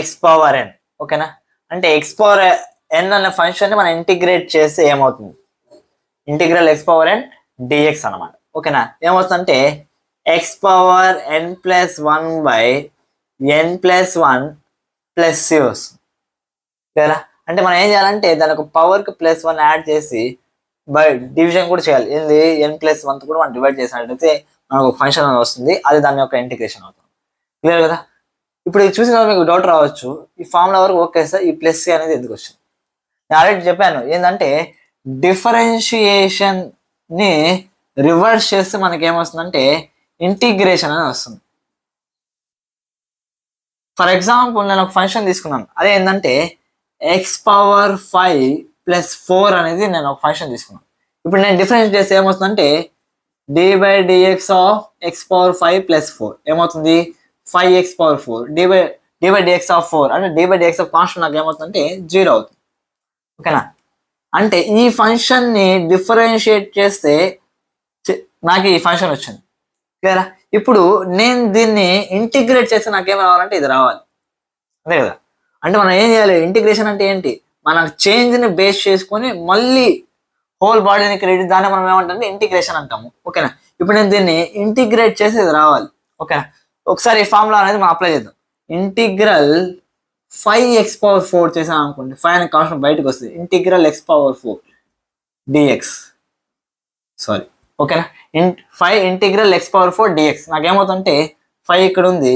Speaker 1: x(n). ఓకేనా, అంటే x(n) అనే ఫంక్షన్ ని మనం ఇంటిగ్రేట్ చేస్తే ఏమవుతుంది, ఇంటిగ్రల్ x(n) dx అనమాట. ఓకేనా, ఏమవుతుందంటే x(n+1/n+1 + c) వస్తుంది కదా. అంటే మనం ఏం చేయాలంటే దాని ఒక పవర్కి +1 యాడ్ చేసి బై డివిజన్ కూడా చేయాలి. ఏంది n+1 కూడా మనం డివైడ్ చేసినట్టయితే మనకు ఒక ఫంక్షన్ అనేది వస్తుంది, అది దాని యొక్క ఇంటిగ్రేషన్ అవుతుంది. క్లియర్ కదా. ఇప్పుడు ఇది చూసిన మీకు డౌట్ రావచ్చు, ఈ ఫార్ములా వరకు ఓకే సార్, ఈ +c అనేది ఎందుకు వచ్చింది. నేను ఆల్రెడీ చెప్పాను ఏంటంటే డిఫరెన్షియేషన్ ని రివర్స్ చేస్తే మనకి ఏమొస్తుందంటే ఇంటిగ్రేషన్ అనేది వస్తుంది. ఫర్ ఎగ్జాంపుల్ నేను ఒక ఫంక్షన్ తీసుకున్నాను, అదే ఏంటంటే x⁴ + 4 అనేది నేను ఒక ఫంక్షన్ తీసుకున్నాను. ఇప్పుడు నేను డిఫరెన్స్ చేస్తే ఏమవుతుందంటే d/dx ఆఫ్ x⁴ + 4 ఏమవుతుంది 5x⁴. d/dx ఆఫ్ 4 అంటే d/dx ఆఫ్ కాన్స్టెంట్ నాకు ఏమవుతుందంటే 0 అవుతుంది. ఓకేనా, అంటే ఈ ఫంక్షన్ ని డిఫరెన్షియేట్ చేస్తే నాకు ఈ ఫంక్షన్ వచ్చింది. క్లియరా. ఇప్పుడు నేను దీన్ని ఇంటిగ్రేట్ చేస్తే నాకేం రావాలంటే ఇది రావాలి, అదే కదా. అంటే మనం ఏం చేయాలి, ఇంటిగ్రేషన్ అంటే ఏంటి, మన చేంజ్ ని బేస్ చేసుకొని మళ్ళీ హోల్ బాడీని క్రియేట్, దాన్ని మనం ఏమంటాం ఇంటిగ్రేషన్ అంటాము. ఓకేనా, ఇప్పుడు నేను దీన్ని ఇంటిగ్రేట్ చేసి ఇది రావాలి. ఓకేనా, ఒకసారి ఈ ఫార్ములా అనేది మనం అప్లై చేద్దాం. ఇంటిగ్రల్ 5x⁴ చేసాం అనుకోండి, 5 అనే కాన్స్టెంట్ బయటకు వస్తుంది. ఇంటిగ్రల్ x⁴ dx, సారీ ఓకేనా, 5 ఇంటిగ్రల్ x⁴ dx నాకేమవుతుందంటే 5 ఇక్కడ ఉంది,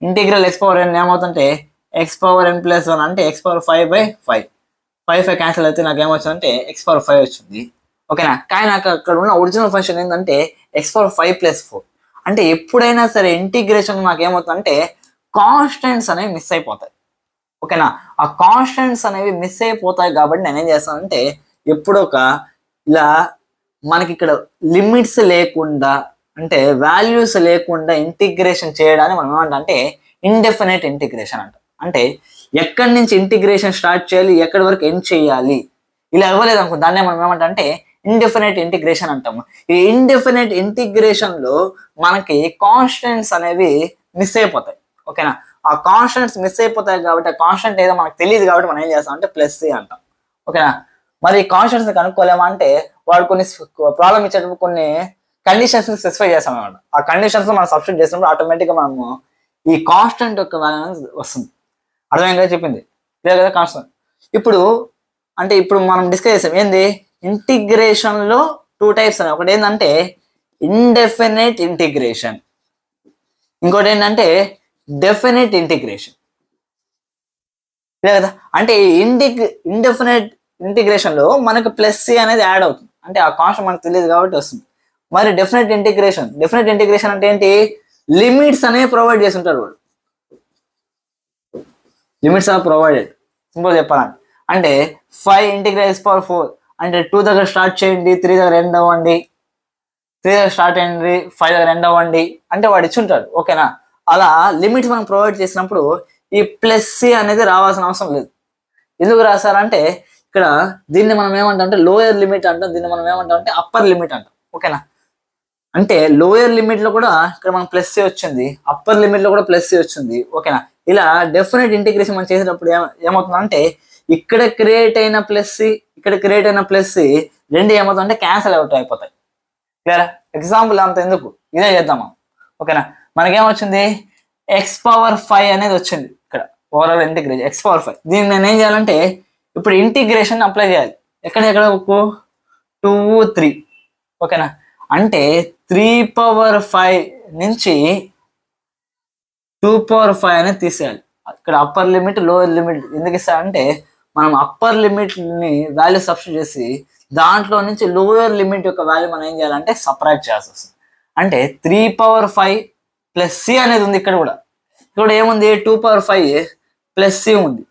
Speaker 1: ఇంటిగ్రల్ x⁴n ఏమవుతుంటే x⁴n+1 అంటే x⁴5/5. 5 క్యాన్సిల్ అయితే నాకు ఏమొచ్చిందంటే x⁴5 వచ్చింది. ఓకేనా, కానీ నాకు అక్కడ ఉన్న ఒరిజినల్ ఫంక్షన్ ఏంటంటే x⁴5 + 4. అంటే ఎప్పుడైనా సరే ఇంటిగ్రేషన్ నాకు ఏమవుతుందంటే కాన్స్టెంట్స్ అనేవి మిస్ అయిపోతాయి. ఓకేనా, ఆ కాన్స్టెంట్స్ అనేవి మిస్ అయిపోతాయి కాబట్టి నేను ఏం చేస్తానంటే ఎప్పుడు ఒక ఇలా మనకి ఇక్కడ లిమిట్స్ లేకుండా అంటే వాల్యూస్ లేకుండా ఇంటిగ్రేషన్ చేయడాన్ని మనం ఏమంటే ఇండెఫినెట్ ఇంటిగ్రేషన్ అంటాం. అంటే ఎక్కడి నుంచి ఇంటిగ్రేషన్ స్టార్ట్ చేయాలి, ఎక్కడి వరకు ఎండ్ చేయాలి, ఇలా ఇవ్వలేదు అనుకో, దాన్నే మనం ఏమంటే ఇండెఫినెట్ ఇంటిగ్రేషన్ అంటాము. ఈ ఇండెఫినెట్ ఇంటిగ్రేషన్ లో మనకి కాన్స్టెంట్స్ అనేవి మిస్ అయిపోతాయి. ఓకేనా. ఆ కాన్స్టెంట్స్ మిస్ అయిపోతాయి కాబట్టి ఆ కాన్స్టెంట్ ఏదో మనకు తెలియదు కాబట్టి మనం ఏం చేస్తాం అంటే ప్లస్ సి అంటాం. ఓకేనా. మరి ఈ కాన్స్టెంట్స్ కనుక్కోలేమా అంటే వాడు కొన్ని ప్రాబ్లమ్ ఇచ్చేటప్పుడు కొన్ని కండిషన్స్ స్పెసిఫై చేస్తాం అనమాట. ఆ కండిషన్స్ మనం సబ్స్టిట్యూట్ చేసినప్పుడు ఆటోమేటిక్ గా మనము ఈ కాన్స్టెంట్ యొక్క వాల్యూ వస్తుంది. అర్థమైందా చెప్పింది? లేదు కదా కాన్స్టెంట్. ఇప్పుడు అంటే ఇప్పుడు మనం డిస్కస్ చేసాం ఏంది, ఇంటిగ్రేషన్ లో 2 టైప్స్ అని. ఒకటి ఏంటంటే ఇండెఫినెట్ ఇంటిగ్రేషన్, ఇంకోటి ఏంటంటే డెఫినెట్ ఇంటిగ్రేషన్. లేదా అంటే ఇండెఫినెట్ ఇంటిగ్రేషన్ లో మనకు ప్లస్ సి అనేది యాడ్ అవుతుంది, అంటే ఆ కాన్స్టెంట్ మనకు తెలియదు కాబట్టి వస్తుంది. మరి డెఫినెట్ ఇంటిగ్రేషన్ అంటే ఏంటి, లిమిట్స్ అనేవి ప్రొవైడ్ చేసి ఉంటారు వాడు. Limits are provided. సింపుల్ చెప్పాలంటే అంటే 5 ఇంటిగ్రేట్ x⁴ అంటే 2 దగ్గర స్టార్ట్ చేయండి, 3 దగ్గర ఎండ్ అవ్వండి, 3 దగ్గర స్టార్ట్ అయ్యండి, 5 దగ్గర ఎండ్ అవ్వండి అంటే వాడు ఇచ్చుంటాడు. ఓకేనా. అలా లిమిట్స్ మనం ప్రొవైడ్ చేసినప్పుడు ఈ ప్లస్ సి అనేది రావాల్సిన అవసరం లేదు. ఎందుకు రాస్తారంటే ఇక్కడ దీన్ని మనం ఏమంటాం అంటే లోయర్ లిమిట్ అంటాం, దీన్ని మనం ఏమంటాం అంటే అప్పర్ లిమిట్ అంటాం. ఓకేనా. అంటే లోయర్ లిమిట్ లో కూడా ఇక్కడ మనం ప్లస్ సి వచ్చింది, అప్పర్ లిమిట్ లో కూడా ప్లస్ సి వచ్చింది. ఓకేనా. ఇలా డెఫినెట్ ఇంటిగ్రేషన్ మనం చేసేటప్పుడు ఏమవుతుందంటే ఇక్కడ క్రియేట్ అయిన ప్లస్ సి, ఇక్కడ క్రియేట్ అయిన ప్లస్ సి రెండు ఏమవుతుందంటే క్యాన్సిల్ అవుట్ అయిపోతాయి. క్లియర్. ఎగ్జాంపుల్ అంత ఎందుకు, ఇదే చేద్దాం మనం. ఓకేనా. మనకేమొచ్చింది x⁴ అనేది వచ్చింది ఇక్కడ ఓవరాల్ ఇంటిగ్రేషన్ x⁴. దీన్ని నేను ఏం చేయాలంటే ఇప్పుడు ఇంటిగ్రేషన్ అప్లై చేయాలి. ఎక్కడ 2, 3. ఓకేనా. అంటే 3⁵ నుంచి 2⁵ అనేది తీసేయాలి. ఇక్కడ అప్పర్ లిమిట్ లోయర్ లిమిట్ ఎందుకు ఇస్తారంటే మనం అప్పర్ లిమిట్ ని వాల్యూ సబ్స్టిట్యూట్ చేసి దాంట్లో నుంచి లోయర్ లిమిట్ యొక్క వాల్యూ మనం ఏం చేయాలంటే సపరేట్ చేయాల్సి వస్తుంది. అంటే 3⁵ ప్లస్ సి అనేది ఉంది ఇక్కడ కూడా. ఇక్కడ ఏముంది 2⁵ ప్లస్ సి ఉంది.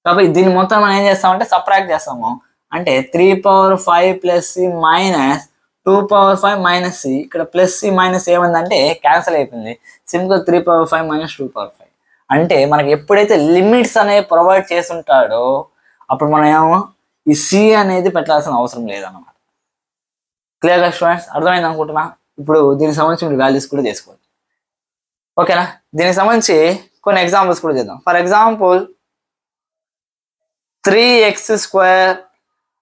Speaker 1: కాబట్టి దీన్ని మొత్తం మనం ఏం చేస్తామంటే సపరేట్ చేస్తాము. అంటే 3⁵ plus C minus 2⁵ minus C. ఇక్కడ ప్లస్ సి మైనస్ ఏముందంటే క్యాన్సిల్ అయిపోయింది. Simple 3⁵ minus 2⁵. అంటే మనకి ఎప్పుడైతే లిమిట్స్ అనేవి ప్రొవైడ్ చేస్తుంటాడో అప్పుడు మనం ఏమో ఈ సి అనేది పెట్టాల్సిన అవసరం లేదన్నమాట. క్లియర్గా స్టూడెంట్స్ అర్థమైంది అనుకుంటున్నా. ఇప్పుడు దీనికి సంబంధించి వాల్యూస్ కూడా చేసుకోవచ్చు. ఓకేనా. దీనికి సంబంధించి కొన్ని ఎగ్జాంపుల్స్ కూడా చేద్దాం. ఫర్ ఎగ్జాంపుల్ 3x²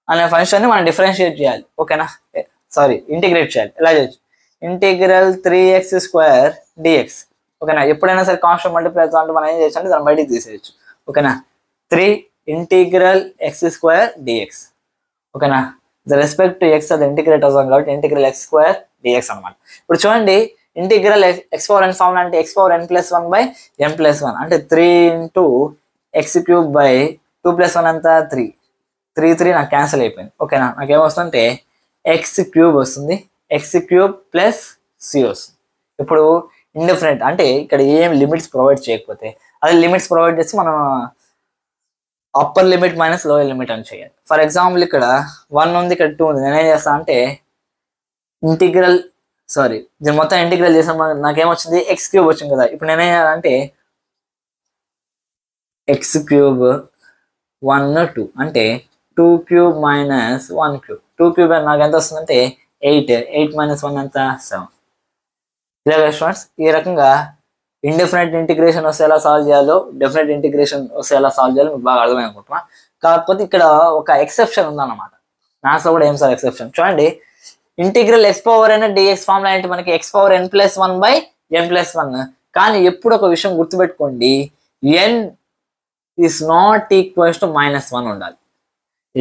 Speaker 1: అనే ఫంక్షన్ ని మనం డిఫరెన్షియేట్ చేయాలి. ఓకేనా. ఇంటిగ్రేట్ చేయాలి. ఎలా చేయొచ్చు, ఇంటిగ్రల్ 3x² dx. ఓకేనా. ఎప్పుడైనా సరే కాన్స్టెంట్ మల్టిప్లై అవుతా అంటే మనం ఏం చేయొచ్చు అంటే దాన్ని బయటికి తీసేయచ్చు. ఓకేనా. 3 ఇంటిగ్రల్ x² dx. ఓకేనా. ద రెస్పెక్ట్ టు ఎక్స్ అది ఇంటిగ్రేట్ అవుతాం కాబట్టి ఇంటిగ్రల్ x² dx అనమాట. ఇప్పుడు చూడండి ఇంటిగ్రల్ x⁴n ఫార్ములా అంటే x⁴n+1/n+1 అంటే 3 × x³ 2+1 అంతా 3. 3 నాకు క్యాన్సిల్ అయిపోయింది. ఓకేనా. నాకు ఏమొస్తుందంటే x³ వస్తుంది, x³ ప్లస్ సి వస్తుంది. ఇప్పుడు ఇండిఫరెంట్ అంటే ఇక్కడ ఏం లిమిట్స్ ప్రొవైడ్ చేయకపోతే అదే లిమిట్స్ ప్రొవైడ్ చేసి మనం upper limit minus lower limit అని చేయాలి. ఫర్ ఎగ్జాంపుల్ ఇక్కడ 1 ఉంది, ఇక్కడ 2 ఉంది. నేనేం చేస్తాను అంటే దీని మొత్తం ఇంటిగ్రల్ చేసిన నాకేమొచ్చింది x³ వచ్చింది కదా. ఇప్పుడు నేనేం చేయాలంటే x³ 1 2 అంటే 2³ మైనస్ 1³ 2³ నాకు ఎంత వస్తుందంటే 8 8 - 1 ఎంత 7. ఇలాగా స్టూడెంట్స్ ఈ రకంగా ఇండిఫినెట్ ఇంటిగ్రేషన్ వస్తే ఎలా సాల్వ్ చేయాలో, డెఫినెట్ ఇంటిగ్రేషన్ వస్తే ఎలా సాల్వ్ చేయాలో మీకు బాగా అర్థమై అనుకుంటున్నా. కాకపోతే ఇక్కడ ఒక ఎక్సెప్షన్ ఉందన్నమాట. మ్యాథ్స్ లో కూడా ఏం సార్ ఎక్సెప్షన్ చూడండి. ఇంటిగ్రల్ x⁴n dx ఫార్ములా ఏంటి మనకి x⁴n+1/n+1. కానీ ఎప్పుడు ఒక విషయం గుర్తుపెట్టుకోండి, n is not equals to -1 ఉండాలి.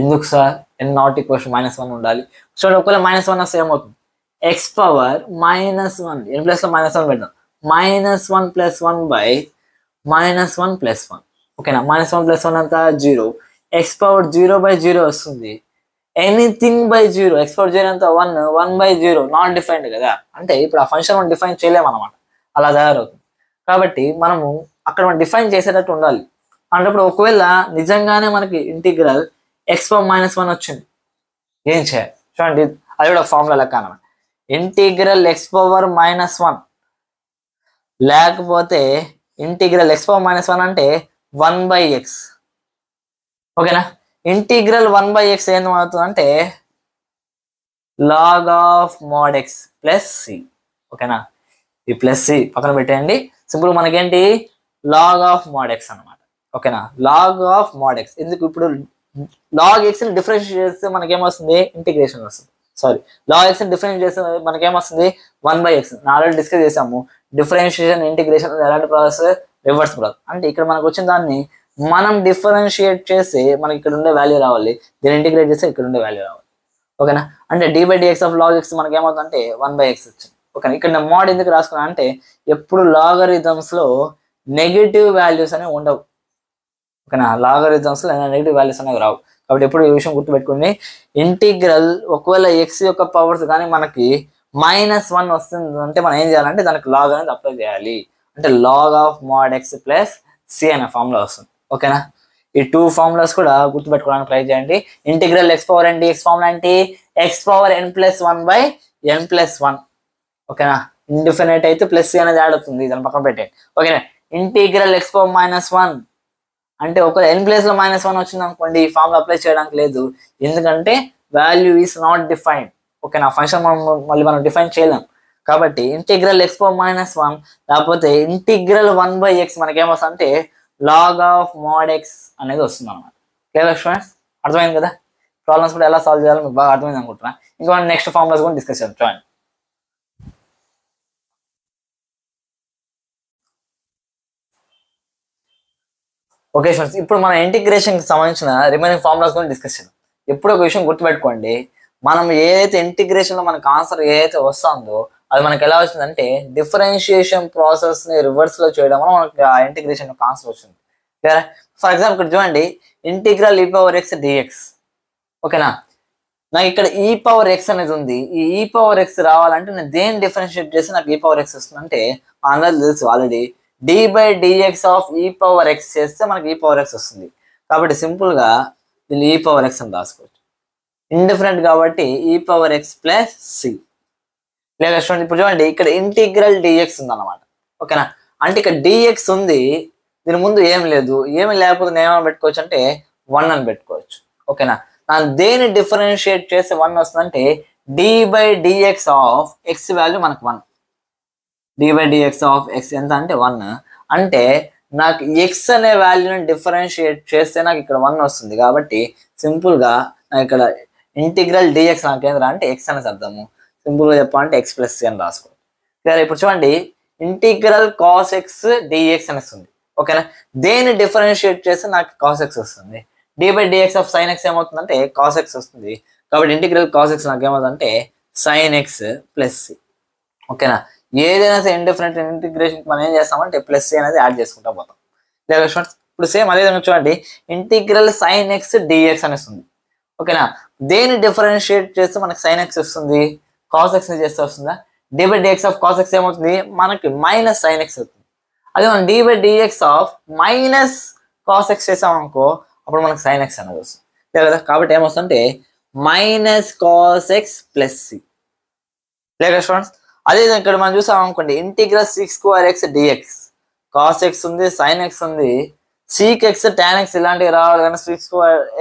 Speaker 1: ఎందుకు sir n not equals to -1 ఉండాలి? చూడండి ఒకవేళ -1 వస్తే ఏమవుతుంది, x⁻−1 n ప్లస్ లో -1 పెడదాం, -1+1/-1+1. ఓకేనా. -1+1 అంతా 0, x⁻0/0 వస్తుంది. ఎనీథింగ్ బై 0, x⁻0 అంతా 1, 1/0 నాట్ డిఫైన్డ్ కదా. అంటే ఇప్పుడు ఆ ఫంక్షన్ మనం డిఫైన్ చేయలేము అనమాట, అలా తయారవుతుంది. కాబట్టి మనము అక్కడ మనం డిఫైన్ చేసేటట్టు ఉండాలి. అంటే ఒకవేళ నిజంగానే మనకి ఇంటిగ్రల్ x⁻−1 వచ్చింది, ఏం చేయాలి చూడండి. అది కూడా ఫార్ములా లెక్క అన్నమాట. ఇంటిగ్రల్ x⁻−1 లేకపోతే ఇంటిగ్రల్ x⁻−1 అంటే 1/x. ఓకేనా. ఇంటిగ్రల్ 1/x ఏమవుతుంది అంటే log of mod x plus C. ఓకేనా. ఈ ప్లస్ సి పక్కన పెట్టేయండి. సింపుల్ మనకేంటి లాగ్ ఆఫ్ మోడ్ ఎక్స్ అనమాట. ఓకేనా, లాగ్ ఆఫ్ మోడ్ ఎక్స్. ఎందుకు ఇప్పుడు లాగ్ ఎక్స్ ని డిఫరెన్షియేట్ చేస్తే మనకేమొస్తుంది ఇంటిగ్రేషన్ వస్తుంది. సారీ, లాగ్ ఎక్స్ ని డిఫరెన్షియేట్ చేస్తే మనకేమొస్తుంది 1/x. ఆల్రెడీ డిస్కస్ చేసాము. డిఫరెన్షియేషన్ ఇంటిగ్రేషన్ ఎలాంటి ప్రాసెస్? Reverse process. అంటే ఇక్కడ మనకు వచ్చిన దాన్ని మనం డిఫరెన్షియేట్ చేసి మనకి ఇక్కడ ఉండే వాల్యూ రావాలి, దీన్ని ఇంటిగ్రేట్ చేస్తే ఇక్కడ ఉండే వాల్యూ రావాలి. ఓకేనా, అంటే d/dx ఆఫ్ లాగ్ ఎక్స్ మనకి ఏమవుతుందంటే 1/x వచ్చింది. ఓకేనా, ఇక్కడ మోడ్ ఎందుకు రాసుకున్నా అంటే ఎప్పుడు లాగరిథమ్స్ లో నెగిటివ్ వాల్యూస్ అనేవి ఉండవు. ఓకేనా, లాగరిథమ్స్ లో నెగిటివ్ వాల్యూస్ అనేవి రావు. కాబట్టి ఎప్పుడు ఈ విషయం గుర్తుపెట్టుకుని ఇంటిగ్రల్ ఒకవేళ ఎక్స్ యొక్క పవర్స్ కానీ మనకి -1 వస్తుంది అంటే మనం ఏం చేయాలంటే దానికి లాగ్ అనేది అప్లై చేయాలి. అంటే log of mod x plus C అనే ఫార్ములా వస్తుంది. ఓకేనా, ఈ 2 ఫార్ములాస్ కూడా గుర్తుపెట్టుకోవడానికి ట్రై చేయండి. Integral x power n dx formula ఏంటి? x పవర్ n+1/n+1. ఓకేనా, ఇండిఫినైట్ అయితే ప్లస్ సి అనేది యాడ్ అవుతుంది, దాని పక్కన పెట్టండి. ఓకేనా, ఇంటిగ్రల్ x పవర్ -1 అంటే ఒక n ప్లేస్ లో -1 వచ్చింది అనుకోండి, ఈ ఫార్ములా అప్లై చేయడానికి లేదు. ఎందుకంటే వాల్యూ ఈస్ నాట్ డిఫైన్డ్. ఓకేనా, ఫంక్షన్ మనం డిఫైన్ చేయలేం. కాబట్టి ఇంటిగ్రల్ x పవర్ -1 లేకపోతే ఇంటిగ్రల్ 1/x మనకేమొస్తుంది అంటే లాగ్ ఆఫ్ మోడ్ ఎక్స్ అనేది వస్తుంది అనమాట. Clear students? అర్థమైంది కదా? ప్రాబ్లమ్స్ కూడా ఎలా సాల్వ్ చేయాలో మీకు బాగా అర్థమైంది అనుకుంటున్నా. ఇంకా నెక్స్ట్ ఫార్ములాస్ కూడా డిస్కస్ చేద్దాం. చూడండి, ఓకే స్టూడెంట్స్, ఇప్పుడు మన ఇంటిగ్రేషన్ కి సంబంధించిన రిమైనింగ్ ఫార్ములాస్ కూడా డిస్కస్ చేద్దాం. ఎప్పుడు ఒక విషయం గుర్తుపెట్టుకోండి, మనం ఏదైతే ఇంటిగ్రేషన్ లో మనకు ఆన్సర్ ఏదైతే వస్తుందో అది మనకి ఎలా వచ్చిందంటే డిఫరెన్షియేషన్ ప్రాసెస్ ని రివర్స్ లో చేయడం వల్ల మనకి ఆ ఇంటిగ్రేషన్ యొక్క ఆన్సర్ వచ్చింది. ఫర్ ఎగ్జాంపుల్ ఇక్కడ చూడండి, ఇంటిగ్రల్ e⁻x dx. ఓకేనా, నాకు ఇక్కడ e⁻x అనేది ఉంది. ఈ e⁻x రావాలంటే నేను దేని డిఫరెన్షియేట్ చేసి నాకు e⁻x వస్తుంది అంటే అందరూ తెలుసు ఆల్రెడీ d/dx ఆఫ్ e⁻x చేస్తే మనకి e⁻x వస్తుంది. కాబట్టి సింపుల్ గా దీన్ని e⁻x అని రాసుకోవచ్చు. ఇండిఫరెంట్ కాబట్టి e⁻x ప్లస్ సి. లేదా చూడండి, ఇప్పుడు చూడండి ఇక్కడ ఇంటిగ్రల్ dx ఉంది అన్నమాట. ఓకేనా, అంటే ఇక్కడ dx ఉంది, దీని ముందు ఏం లేదు. ఏమి లేకపోతే నేను ఏమైనా పెట్టుకోవచ్చు అంటే 1 అని పెట్టుకోవచ్చు. ఓకేనా, దేని డిఫరెన్షియేట్ చేస్తే 1 వస్తుందంటే d/dx ఆఫ్ ఎక్స్ వాల్యూ మనకు 1. d/dx ఆఫ్ ఎక్స్ ఎంత అంటే 1. అంటే నాకు ఎక్స్ అనే వాల్యూని డిఫరెన్షియేట్ చేస్తే నాకు ఇక్కడ 1 వస్తుంది. కాబట్టి సింపుల్ గా నాకు ఇక్కడ ఇంటిగ్రల్ dx నాకు ఏంద్రా అంటే ఎక్స్ అనేది అర్థము. సింపుల్ గా చెప్పాలంటే x ప్లస్ సి అని రాసుకోవాలి. సరే, ఇప్పుడు చూడండి ఇంటిగ్రల్ cos x dx అని వస్తుంది. ఓకేనా, దేని డిఫరెన్షియేట్ చేస్తే నాకు cos x వస్తుంది. d/dx ఆఫ్ sin x ఏమవుతుందంటే cos x వస్తుంది. కాబట్టి ఇంటిగ్రల్ cos x నాకు ఏమవుతుందంటే sin x ప్లస్ సి. ఓకేనా, ఏదైనా సరే ఇండిఫరెంట్ ఇంటిగ్రేషన్ మనం ఏం చేస్తామంటే ప్లస్ సి అనేది యాడ్ చేసుకుంటా పోతాం. లేదా ఇప్పుడు సేమ్ అదే విధంగా చూడండి ఇంటిగ్రల్ sin x dx అని వస్తుంది. ఓకేనా, దేని డిఫరెన్షియేట్ చేస్తే మనకి sin x వస్తుంది, cos x ని చేస్తే వస్తుందా? d/dx ఆఫ్ cos x ఏమవుతుంది మనకి -sin x అవుతుంది. అదే మనం d/dx ఆఫ్ -cos x చేసామనుకో అప్పుడు మనకి sin x అనేది వస్తుంది కదా. కాబట్టి ఏమొస్తుందంటే -cos x ప్లస్ సి. లేదా స్టూడెంట్స్, అదే ఇక్కడ మనం చూసాం అనుకోండి integral sec² x dx. cos x ఉంది, sin x ఉంది, sec x tan x ఇలాంటివి రావాలి కానీ sec²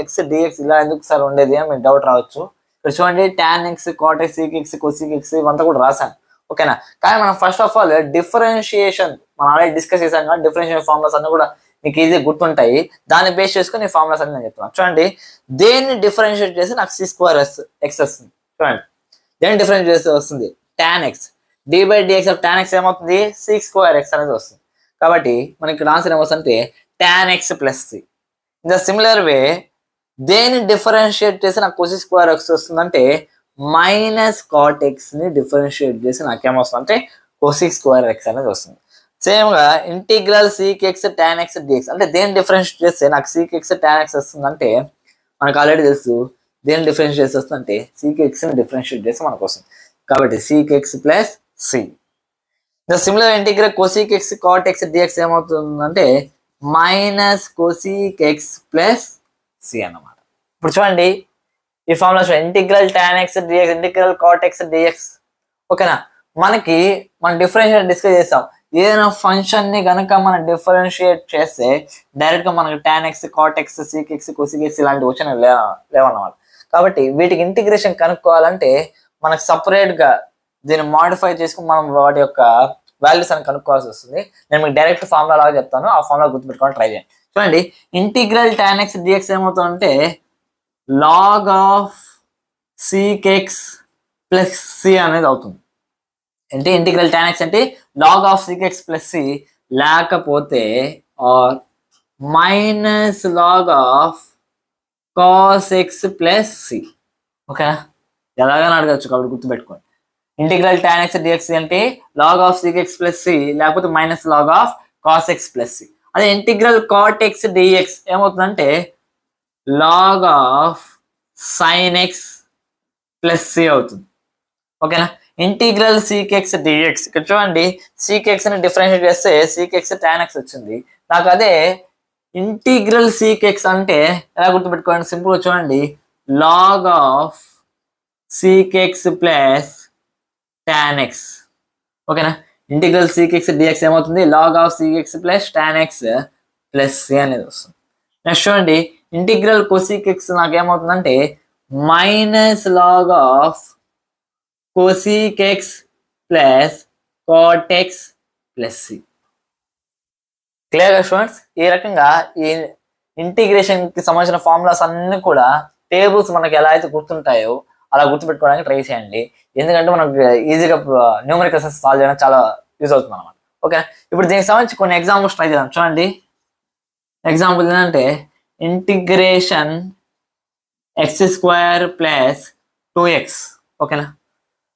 Speaker 1: x dx ఇలా ఎందుకు సార్ ఉండేది అని మీకు డౌట్ రావచ్చు. ఇక్కడ చూడండి tan x, cot x, sec x, cosec x ఇవంతా కూడా రాశాను. ఓకేనా, కానీ మనం ఫస్ట్ ఆఫ్ ఆల్ డిఫరెన్షియేషన్ మనం ఆల్రెడీ డిస్కస్ చేసాం కదా. డిఫరెన్షియేషన్ ఫార్ములాస్ అన్ని కూడా మీకు ఈజీ గుర్తుంటాయి. దాన్ని బేస్ చేసుకుని ఈ ఫార్ములాస్ అన్ని నేను చెప్తున్నాను. చూడండి, దేన్ని డిఫరెన్షియేట్ చేసి నాకు sec² x వస్తుంది. చూడండి, దేన్ని డిఫరెన్షియేట్ చేస్తే వస్తుంది tan x. d/dx of tan x ఏమవుతుంది sec² x అనేది వస్తుంది. కాబట్టి మనకి ఇక్కడ ఆన్సర్ ఏమొస్తుందంటే tan x plus C. In the similar way దేని డిఫరెన్షియేట్ చేసి నాకు cosec² x వస్తుందంటే -cot x ని డిఫరెన్షియేట్ చేసి నాకేమొస్తుంది అంటే cosec² x అనేది వస్తుంది. సేమ్ గా integral sec x tan x dx అంటే దేని డిఫరెన్షియేట్ చేస్తే నాకు sec x tan x వస్తుందంటే మనకు ఆల్రెడీ తెలుసు దేని డిఫరెన్షియేట్ చేసి వస్తుందంటే sec x ని డిఫరెన్షియేట్ చేసి మనకు వస్తుంది. కాబట్టి sec x plus C. The similar integral cosec x cot x dx ఏమవుతుందంటే -cosec x ప్లస్ సి అన్నమాట. ఇప్పుడు చూడండి ఈ formula integral tan x dx, integral cot x dx. ఓకేనా, మనకి మనం డిఫరెన్షియేట్ డిస్కస్ చేస్తాం. ఏదైనా ఫంక్షన్ ని గనక మనం డిఫరెన్షియేట్ చేస్తే డైరెక్ట్ గా మనకి tan x, cot x, sec x, cosec x ఇలాంటి వచ్చిన లేవన్నమాట. కాబట్టి వీటికి ఇంటిగ్రేషన్ కనుక్కోవాలంటే మనకు సపరేట్ గా దీన్ని మాడిఫై చేసుకుని మనం వాటి యొక్క వాల్యూస్ అని కనుక్కోవాల్సి వస్తుంది. నేను మీకు డైరెక్ట్ ఫార్ములా లాగా చెప్తాను, ఆ ఫార్ములా గుర్తుపెట్టుకోవడానికి ట్రై చేయండి. చూడండి, ఇంటిగ్రల్ tan x dx ఏమవుతుందంటే log of sec x plus C అనేది అవుతుంది. అంటే ఇంటిగ్రల్ tan x అంటే log of sec x plus C, లేకపోతే or minus log of cos x plus C. ఓకేనా, ఎలాగైనా అడగచ్చు కాబట్టి గుర్తుపెట్టుకోండి. ఇంటిగ్రల్ tan x dx అంటే log of sec x plus C, లేకపోతే minus log of cos x plus C. అదే integral cot x dx ఏమవుతుందంటే log of sin x plus C అవుతుంది. ఓకేనా, ఇంటిగ్రల్ sec x dx ఇక్కడ చూడండి, sec x ని differentiate చేస్తే sec x tan x వచ్చింది. నాకు అదే ఇంటిగ్రల్ sec x అంటే ఎలా గుర్తుపెట్టుకోండి, సింపుల్గా చూడండి, log of sec x plus tan x. ఓకేనా, ఇంటిగ్రల్ sec x dx ఏమవుతుంది, log of sec x plus tan x plus C అనేది వస్తుంది. నెక్స్ట్ చూడండి, ఇంటిగ్రల్ cosec x నాకేమవుతుందంటే minus log of cosec x plus cot x plus C. క్లియర్గా students, ఈ రకంగా ఈ ఇంటిగ్రేషన్ కి సంబంధించిన ఫార్ములాస్ అన్ని కూడా టేబుల్స్ మనకి ఎలా అయితే గుర్తుంటాయో అలా గుర్తుపెట్టుకోవడానికి ట్రై చేయండి. ఎందుకంటే మనకు ఈజీగా న్యూమరికల్స్ సాల్వ్ చేయడం చాలా యూజ్ అవుతుంది అనమాట. ఓకే, ఇప్పుడు దీనికి సంబంధించి కొన్ని ఎగ్జాంపుల్స్ ట్రై చేద్దాం. చూడండి, ఎగ్జాంపుల్ ఏంటంటే ఇంటిగ్రేషన్ x² ప్లస్ 2x. ఓకేనా,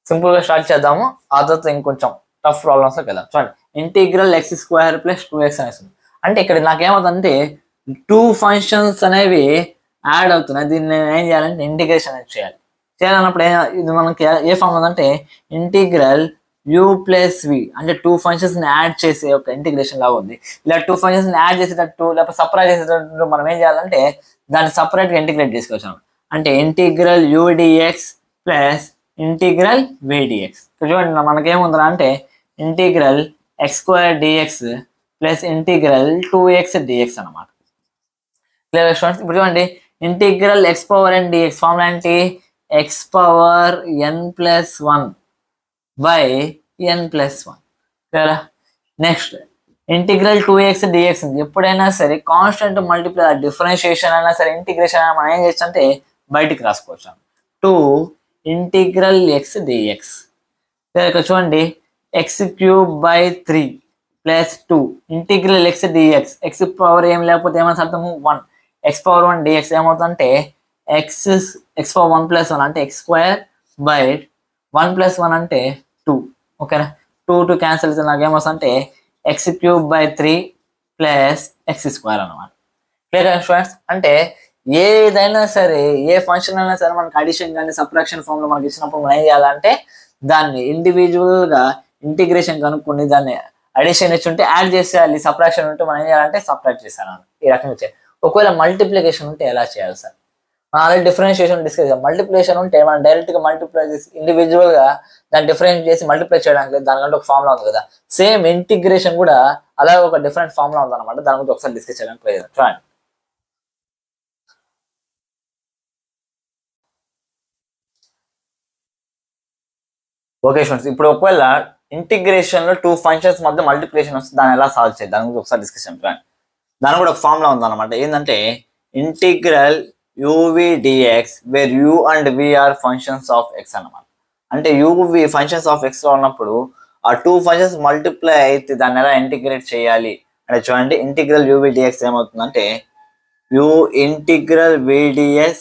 Speaker 1: సింపుల్గా స్టార్ట్ చేద్దాము, ఆ తర్వాత ఇంకొంచెం టఫ్ ప్రాబ్లమ్స్లోకి వెళ్దాం. చూడండి, ఇంటిగ్రల్ x² ప్లస్ 2x అనేసి. అంటే ఇక్కడ నాకేమవుతుందంటే 2 ఫంక్షన్స్ అనేవి యాడ్ అవుతున్నాయి. దీన్ని నేను ఏం చేయాలంటే ఇంటిగ్రేషన్ అనేది చేయాలన్నప్పుడు ఇది మనకి ఏ ఫామ్ ఉందంటే ఇంటిగ్రల్ u ప్లస్ v, అంటే 2 ఫంక్షన్స్ ని యాడ్ చేసే ఒక ఇంటిగ్రేషన్ లాగా ఉంది. ఇలా 2 ఫంక్షన్స్ ని యాడ్ చేసేటట్టు లేకపోతే సపరేట్ చేసేటట్టు మనం ఏం చేయాలంటే దాన్ని సపరేట్గా ఇంటిగ్రేట్ చేసుకోవచ్చు. అంటే integral u dx plus integral v dx. చూడండి, మనకేముందా అంటే integral x² dx plus integral 2x dx అనమాట. క్లియర్ స్టూడెంట్స్, ఇప్పుడు చూడండి, integral x power n dx formula ఏంటి, x power n plus 1 by n plus 1. క్లియరా, నెక్స్ట్ ఇంటిగ్రల్ 2x dx ఉంది. ఎప్పుడైనా సరే కాన్స్టెంట్ మల్టిప్లై డిఫరెన్షియేషన్ అయినా సరే ఇంటిగ్రేషన్ అయినా మనం ఏం చేయొచ్చు అంటే బయటికి రాసుకోవచ్చు. 2 ఇంటిగ్రల్ x dx. ఇక్కడ చూడండి, x³ by 3 plus 2 integral x dx. x power ఏం లేకపోతే ఏమైనా అర్థము 1, x పవర్ 1 dx ఏమవుతుందంటే x పవర్ 1 ప్లస్ 1 అంటే x² బై 1 ప్లస్ 1 అంటే 2. ఓకేనా, 2 క్యాన్సిల్ అయితే నాకు ఏమొస్తుందంటే x³ బై 3 ప్లస్ x² అనమాట. క్లియర్ స్టూడెంట్స్, అంటే ఏదైనా సరే ఏ ఫంక్షన్ అయినా సరే మనకి అడిషన్ కానీ సబ్ట్రాక్షన్ ఫామ్ లో మనకి ఇచ్చినప్పుడు మనం ఏం చేయాలంటే దాన్ని ఇండివిజువల్ గా ఇంటిగ్రేషన్ కనుక్కొని దాన్ని అడిషన్ ఉంటే యాడ్ చేసేయాలి, సబ్ట్రాక్షన్ ఉంటే మనం ఏం చేయాలంటే సబ్ట్రాక్ట్ చేయాలి. ఈ రకంగా చేయాలి. ఒకవేళ మల్టిప్లికేషన్ ఉంటే ఎలా చేయాలి సార్, మనం అలాగే డిఫరెన్షియేషన్ డిస్కస్ చేయాలి. మల్టిప్లికేషన్ ఉంటే మనం డైరెక్ట్ గా మల్టిప్లై చేసి ఇండివిజువల్ గా దాన్ని డిఫరెన్స్ చేసి మల్టిప్లై చేయడానికి లేదు, దానికంటే ఒక ఫార్ములా ఉంది కదా. సేమ్ ఇంటిగ్రేషన్ కూడా అలాగే ఒక డిఫరెంట్ ఫార్ములా ఉంది అనమాట. దాని గురించి ఒకసారి డిస్కస్ చేయడానికి ట్రై చేద్దాం. చూడండి, ఓకే స్టూడెంట్స్, ఇప్పుడు ఒకవేళ ఇంటిగ్రేషన్ లో 2 ఫంక్షన్స్ మధ్య మల్టిప్లికేషన్ వస్తే దాన్ని ఎలా సాల్వ్ చేయాలి దాని గురించి ఒకసారి డిస్కషన్ చేయండి. దాని కూడా ఒక ఫార్ములా ఉంది అనమాట. ఏంటంటే integral uv dx where u and v are functions of x అనమాట. అంటే uv ఫంక్షన్స్ ఆఫ్ x లో ఉన్నప్పుడు ఆ 2 ఫంక్షన్స్ మల్టిప్లై అయితే దాన్ని ఎలా ఇంటిగ్రేట్ చేయాలి అంటే చూడండి, ఇంటిగ్రల్ uv dx ఏమవుతుందంటే u integral v dx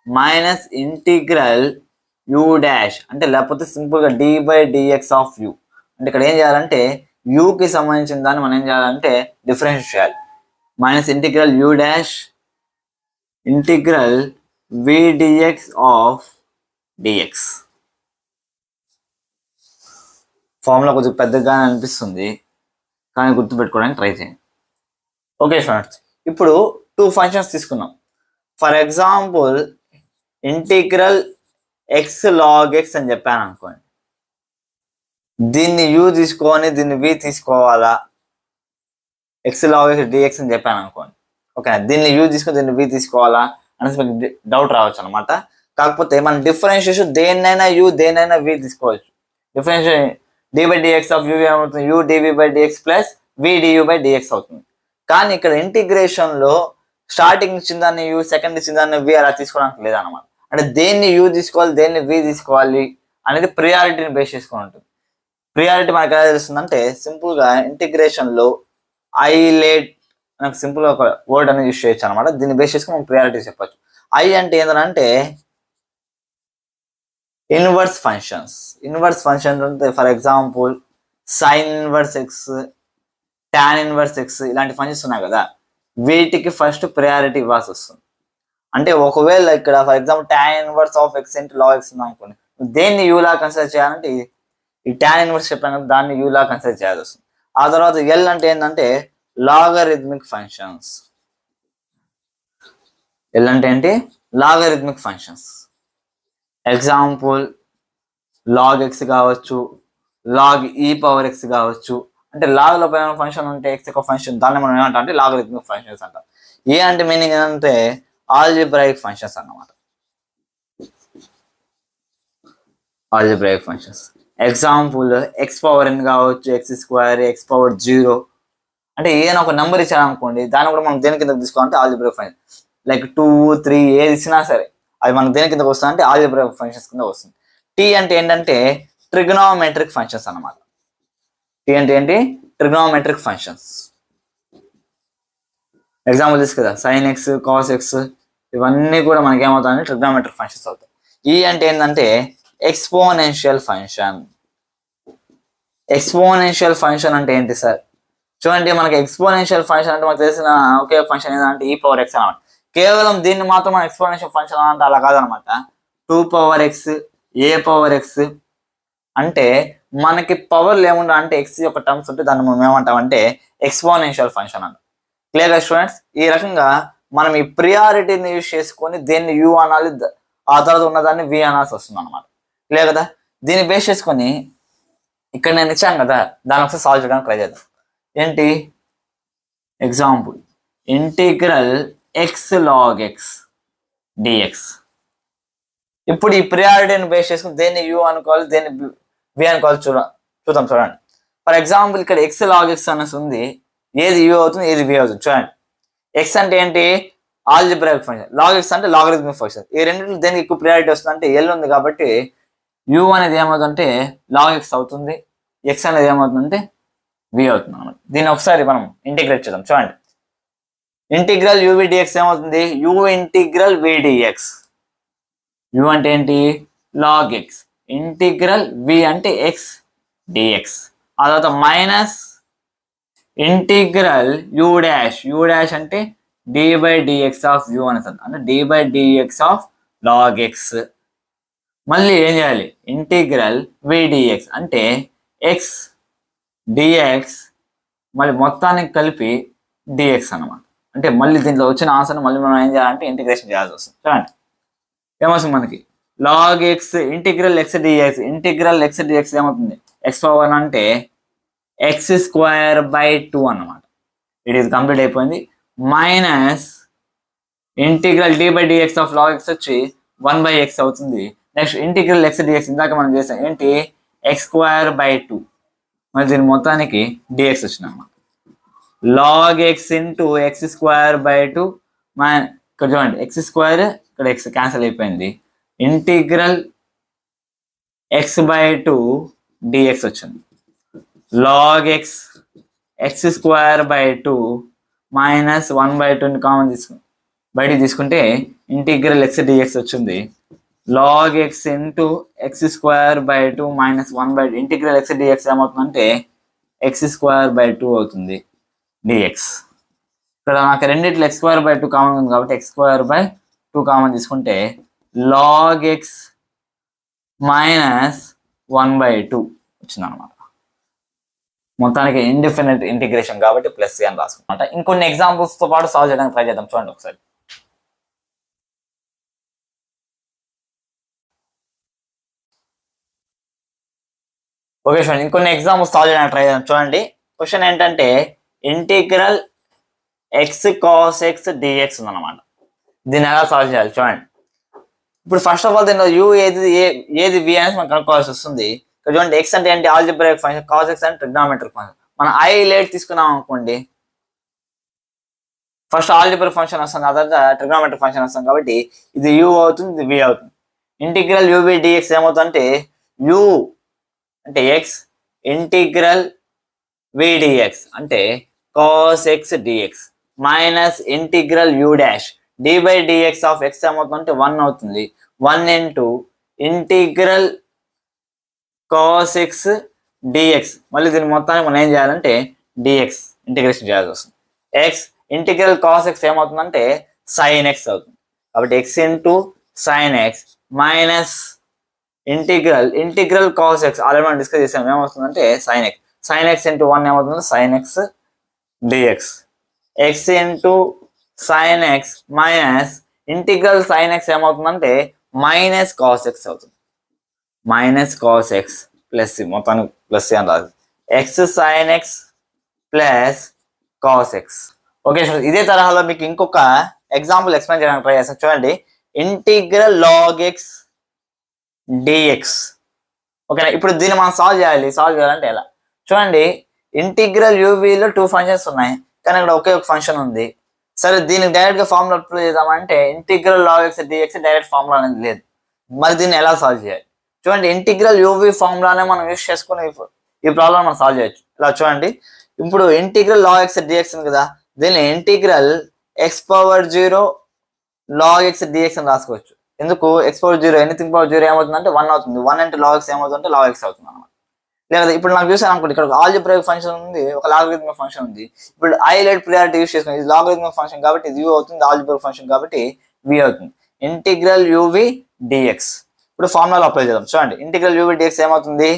Speaker 1: minus integral u dash, అంటే లేకపోతే సింపుల్ గా d by dx of u. అంటే ఇక్కడ ఏం చేయాలంటే u కి సంబంధించిన దాన్ని మనం ఏం చేయాలంటే డిఫరెన్షియేట్ చేయాలి. Minus integral u dash integral v dx of dx. Formula కొంచెం పెద్దగా అనిపిస్తుంది కానీ గుర్తుపెట్టుకోవడానికి ట్రై చేయండి. ఓకే స్టూడెంట్స్, ఇప్పుడు 2 ఫంక్షన్స్ తీసుకున్నాం. For example integral x log x అని చెప్పాను అనుకోండి, దీన్ని u తీసుకొని దీన్ని v తీసుకోవాలా, x log x dx అని చెప్పాను అనుకోండి. ఓకే, దీన్ని u తీసుకొని దీన్ని v తీసుకోవాలా అనేసి మీకు డౌట్ రావచ్చు అనమాట. కాకపోతే మనం డిఫరెన్షియేషన్ దేన్నైనా u దేన్నైనా v తీసుకోవచ్చు. D by dx of u ఏమవుతుంది, u d v by d x plus v d u by d x అవుతుంది. కానీ ఇక్కడ ఇంటిగ్రేషన్ లో స్టార్టింగ్ ఇచ్చిన దాన్ని యూ, సెకండ్ ఇచ్చిన దాన్ని వి అలా తీసుకోవడానికి లేదన్నమాట. అంటే దేన్ని యూ తీసుకోవాలి, దేన్ని వి తీసుకోవాలి అనేది ప్రియారిటీని బేస్ చేసుకుని ఉంటుంది. ప్రియారిటీ మనకు ఎలా తెలుస్తుందంటే సింపుల్ గా ఇంటిగ్రేషన్ లో ఐ లేట్ నాకు సింపుల్ గా ఒక వర్డ్ అనేది యూస్ చేయొచ్చు అనమాట. దీన్ని బేస్ చేసుకుని మనం ప్రియారిటీ చెప్పొచ్చు. ఐ అంటే ఏంటంటే ఇన్వర్స్ ఫంక్షన్స్. ఇన్వర్స్ ఫంక్షన్స్ అంటే for example sine inverse x, tan inverse x ఇలాంటి ఫంక్షన్స్ ఉన్నాయి కదా, వీటికి ఫస్ట్ ప్రయారిటీ ఇవ్వాల్సి వస్తుంది. అంటే ఒకవేళ ఇక్కడ for example tan inverse of x into log x ఉంది అనుకోండి, దేన్ని యూలా కన్సిడర్ చేయాలంటే ఈ టాన్ ఇన్వర్స్ చెప్పాను కదా, దాన్ని యూలా కన్సిడర్ చేయాల్సి వస్తుంది. ఆ తర్వాత ఎల్ అంటే ఏంటంటే లాగరిథమిక్ ఫంక్షన్స్. ఎల్ అంటే ఏంటి, logarithmic functions. Example log x కావచ్చు, లాగ్ ఈ పవర్ ఎక్స్ కావచ్చు. అంటే లాగ్ లో పైన ఫంక్షన్ ఉంటే ఎక్స్ యొక్క ఫంక్షన్, దాన్ని మనం ఏమంటాం అంటే లాగరిథమిక్ ఫంక్షన్స్ అంటాం. ఏ అంటే మీనింగ్ ఏంటంటే ఆల్జిబ్రాయిక్ ఫంక్షన్స్ అన్నమాట. Algebraic functions example x power n కావచ్చు, ఎక్స్ స్క్వేర్, ఎక్స్ పవర్ 0. అంటే ఏదైనా ఒక నెంబర్ ఇచ్చారనుకోండి, దాన్ని కూడా మనం దేని కింద తీసుకోవాలంటే ఆల్జిబ్రాయిక్ ఫంక్షన్. లైక్ 2, 3 ఏది ఇచ్చినా సరే అది మనకు దేని కిందకి వస్తుంది అంటే ఆల్జిబ్రాయిక్ ఫంక్షన్స్ కింద వస్తుంది. టీ అంటే ఏంటంటే ట్రిగ్నోమెట్రిక్ ఫంక్షన్స్ అన్నమాట. టీ అంటే ఏంటి, ట్రిగ్నోమెట్రిక్ ఫంక్షన్స్. ఎగ్జాంపుల్ తీసు కదా, సైన్ ఎక్స్, కాస్ ఎక్స్ ఇవన్నీ కూడా మనకి ఏమవుతాయంటే ట్రిగ్నోమెట్రిక్ ఫంక్షన్స్ అవుతాయి. ఈ అంటే ఏంటంటే ఎక్స్పోనెన్షియల్ ఫంక్షన్. ఎక్స్పోనెన్షియల్ ఫంక్షన్ అంటే ఏంటి సార్, చూడండి మనకి ఎక్స్పోనెన్షియల్ ఫంక్షన్ అంటే మనకు తెలిసిన ఒకే ఫంక్షన్ ఏంటంటే ఈ పవర్ ఎక్స్ అనమాట. కేవలం దీన్ని మాత్రం మనం ఎక్స్పోనెన్షియల్ ఫంక్షన్ అంటే అలా కాదనమాట. 2 పవర్ ఎక్స్, ఏ పవర్ ఎక్స్ అంటే మనకి పవర్లు ఏముండ అంటే ఎక్స్ యొక్క టర్మ్స్ ఉంటే దాన్ని మనం ఏమంటామంటే ఎక్స్పోనెన్షియల్ ఫంక్షన్ అంట. క్లియర్ గా స్టూడెంట్స్, ఈ రకంగా మనం ఈ ప్రియారిటీని యూజ్ చేసుకొని దేన్ని యూ అనాలి, ఆ తర్వాత ఉన్నదాన్ని వి అనాల్సి వస్తుంది అనమాట. క్లియర్ కదా, దీన్ని బేస్ చేసుకొని ఇక్కడ నేను ఇచ్చాను కదా, దాని ఒకసారి సాల్వ్ చేయడానికి ట్రై చేద్దాం. ఏంటి example integral x log x dx. ఇప్పుడు ఈ ప్రియారిటీని బేస్ చేసుకుని దేన్ని యూ అనుకోవాలి, దేన్ని వి అనుకోవాలి చూద్దాం. చూడండి ఫర్ ఎగ్జాంపుల్ ఇక్కడ ఎక్స్ లాగ్ ఎక్స్ అనేసి ఉంది, ఏది యూ అవుతుంది, ఏది వి అవుతుంది. చూడండి ఎక్స్ అంటే ఏంటి ఆల్జిబ్రాయిక్ ఫంక్షన్, లాగ్ ఎక్స్ అంటే లాగరిథమిక్ ఫంక్షన్. ఈ రెండింటిలో దేనికి ఎక్కువ ప్రియారిటీ వస్తుంది అంటే ఎల్ ఉంది కాబట్టి యూ అనేది ఏమవుతుందంటే లాగ్ ఎక్స్ అవుతుంది, ఎక్స్ అనేది ఏమవుతుందంటే వి అవుతుంది అన్నమాట. దీన్ని ఒకసారి మనం ఇంటిగ్రేట్ చేద్దాం. చూడండి ఇంటిగ్రల్ యూవి డిఎక్స్ ఏమవుతుంది, u integral v dx. U అంటే ఏంటి లాగ్ ఎక్స్, ఇంటిగ్రల్ వి అంటే ఎక్స్ డిఎక్స్. ఆ తర్వాత minus integral u dash, u dash అంటే d by dx of u అనేది, అంటే d by dx of log x. మళ్ళీ ఏం చేయాలి, ఇంటిగ్రల్ వి డిఎక్స్ అంటే ఎక్స్ డిఎక్స్ మళ్ళీ మొత్తానికి కలిపి డిఎక్స్ అనమాట. అంటే మళ్ళీ దీంట్లో వచ్చిన ఆన్సర్ మళ్ళీ మనం ఏం చేయాలంటే ఇంటిగ్రేషన్ చేయాల్సి వస్తుంది. చూడండి ఏమవుతుంది మనకి log x integral x dx, integral x dx ఏమవుతుంది ఎక్స్ పవర్ అంటే ఎక్స్ స్క్వేర్ బై 2 అన్నమాట. ఇట్ ఈస్ కంప్లీట్ అయిపోయింది. Minus integral d by dx of log x వచ్చి 1 బై ఎక్స్ అవుతుంది. నెక్స్ట్ ఇంటిగ్రల్ ఎక్స్ డిఎక్స్ ఇందాక మనం చేసాం ఏంటి ఎక్స్ స్క్వేర్ బై 2, మళ్ళీ దీని మొత్తానికి డిఎక్స్ వచ్చిందన్నమాట. Log x into x square by 2 ఇక్కడ చూడండి ఎక్స్ స్క్వేర్, ఇక్కడ ఎక్స్ క్యాన్సిల్ అయిపోయింది. ఇంటిగ్రల్ ఎక్స్ బై 2 డిఎక్స్ వచ్చింది. Log x x square by 2 minus 1 by 2 common బయటికి తీసుకుంటే ఇంటిగ్రల్ ఎక్స్ డిఎక్స్ వచ్చింది. Log x into x square by 2 minus 1 by integral x dx ఏమవుతుందంటే x square by 2 అవుతుంది dx. ఇక్కడ నాకు రెండిట్లో ఎక్స్ స్క్వేర్ బై 2 కామన్ ఉంది కాబట్టి ఎక్స్ స్క్వేర్ బై 2 కామన్ తీసుకుంటే లాగ్ ఎక్స్ మైనస్ 1 బై 2 వచ్చింది అనమాట. మొత్తానికి ఇండిఫినిట్ ఇంటిగ్రేషన్ కాబట్టి ప్లస్ అని రాసుకున్నమాట. ఇంకొన్ని ఎగ్జాంపుల్స్ తో పాటు సాల్వ్ చేయడానికి ట్రై చేద్దాం. చూడండి ఒకసారి ఓకే చూడండి ఇంకొన్ని ఎగ్జాంపుల్స్ సాల్వ్ చేయడానికి ట్రై చేద్దాం. చూడండి క్వశ్చన్ ఏంటంటే integral x cos x dx ఉందన్నమాట. దీన్ని ఎలా సాల్వ్ చేయాలి చూడండి. ఇప్పుడు ఫస్ట్ ఆఫ్ ఆల్ దీనిలో యూ ఏది వి అనేది మనం కనుక్కోవాల్సి వస్తుంది. చూడండి ఎక్స్ అంటే ఏంటి ఆల్జిబ్రాయిక్ ఫంక్షన్, కాస్ ఎక్స్ అంటే ట్రిగ్నామెట్రిక్ ఫంక్షన్. మనం ఐ లేట్ తీసుకున్నాం అనుకోండి, ఫస్ట్ ఆల్జిబ్రాయిక్ ఫంక్షన్ వస్తుంది, ఆ తర్వాత ట్రిగ్నామెట్రిక్ ఫంక్షన్ వస్తుంది. కాబట్టి ఇది యూ అవుతుంది, ఇది వి అవుతుంది. ఇంటిగ్రల్ యూబి డిఎక్స్ ఏమవుతుందంటే యూ అంటే ఎక్స్ ఇంటిగ్రల్ విడిఎక్స్ అంటే cos x dx minus integral u dash d by dx of x ఏమవుతుందంటే 1 అవుతుంది. 1 into integral cos x dx. మళ్ళీ దీని మొత్తాన్ని మనం ఏం చేయాలంటే డిఎక్స్ ఇంటిగ్రేషన్ చేయాల్సి వస్తుంది. ఎక్స్ ఇంటిగ్రల్ కాస్ ఎక్స్ ఏమవుతుందంటే సైన్ ఎక్స్ అవుతుంది. కాబట్టి x into sine x minus integral cos x already మనం డిస్కస్ చేసాం, ఏమవుతుందంటే sine x. Sine x into 1 ఏమవుతుంది sine x dx. X into sine x minus integral sine x ఏమవుతుందంటే minus cos x అవుతుంది. Minus cos x plus మొత్తానికి plus అని రాదు, x sine x plus cos x. Okay sir, ఇదే తరహాలో మీకు ఇంకొక ఎగ్జాంపుల్ ఎక్స్ప్లెయిన్ చేయడానికి ట్రై చేస్తాను. చూడండి, ఇంటిగ్రల్ లాగ్ ఎక్స్ డిఎక్స్. ఓకేనా, ఇప్పుడు దీన్ని మనం సాల్వ్ చేయాలంటే ఎలా చూడండి, ఇంటిగ్రల్ యూవీలో 2 ఫంక్షన్స్ ఉన్నాయి, కానీ ఇక్కడ ఒకే ఒక ఫంక్షన్ ఉంది. సరే, దీనికి డైరెక్ట్ గా ఫార్ములా అప్లై చేద్దామంటే integral log x dx direct formula అనేది లేదు. మరి దీన్ని ఎలా సాల్వ్ చేయాలి? చూడండి, ఇంటిగ్రల్ యూవీ ఫార్ములానే మనం యూస్ చేసుకుని ఈ ప్రాబ్లం మనం సాల్వ్ చేయొచ్చు. ఇలా చూడండి, ఇప్పుడు ఇంటిగ్రల్ లాగ్ ఎక్స్ డిఎక్స్ ఉంది కదా, దీన్ని integral x power 0 log x dx అని రాసుకోవచ్చు. ఎందుకు ఎక్స్ పవర్ 0 ఎనీథింగ్ పవర్ 0 ఏమవుతుందంటే 1 అవుతుంది. 1 ఇంటూ లాగ్ ఎక్స్ ఏమవుతుందంటే లాగ్ ఎక్స్ అవుతుంది అన్నమాట. లేదా ఇప్పుడు నాకు చూసాను అనుకోండి, ఇక్కడ ఒక ఆల్జిబ్రాయిక్ ఫంక్షన్ ఉంది, ఒక లాగరిథమిక్ ఫంక్షన్ ఉంది. ఇప్పుడు ఐ లెట్ ప్రియారిటీ యూస్ చేసుకుని, ఇది లాగరిథమిక్ ఫంక్షన్ కాబట్టి ఇది యూ అవుతుంది, ఆల్జిబ్రాయిక్ ఫంక్షన్ కాబట్టి వి అవుతుంది. Integral UV d x. ఇప్పుడు ఫార్ములా అప్లై చేద్దాం. చూడండి, ఇంటిగ్రల్ యూవి డిఎక్స్ ఏమవుతుంది,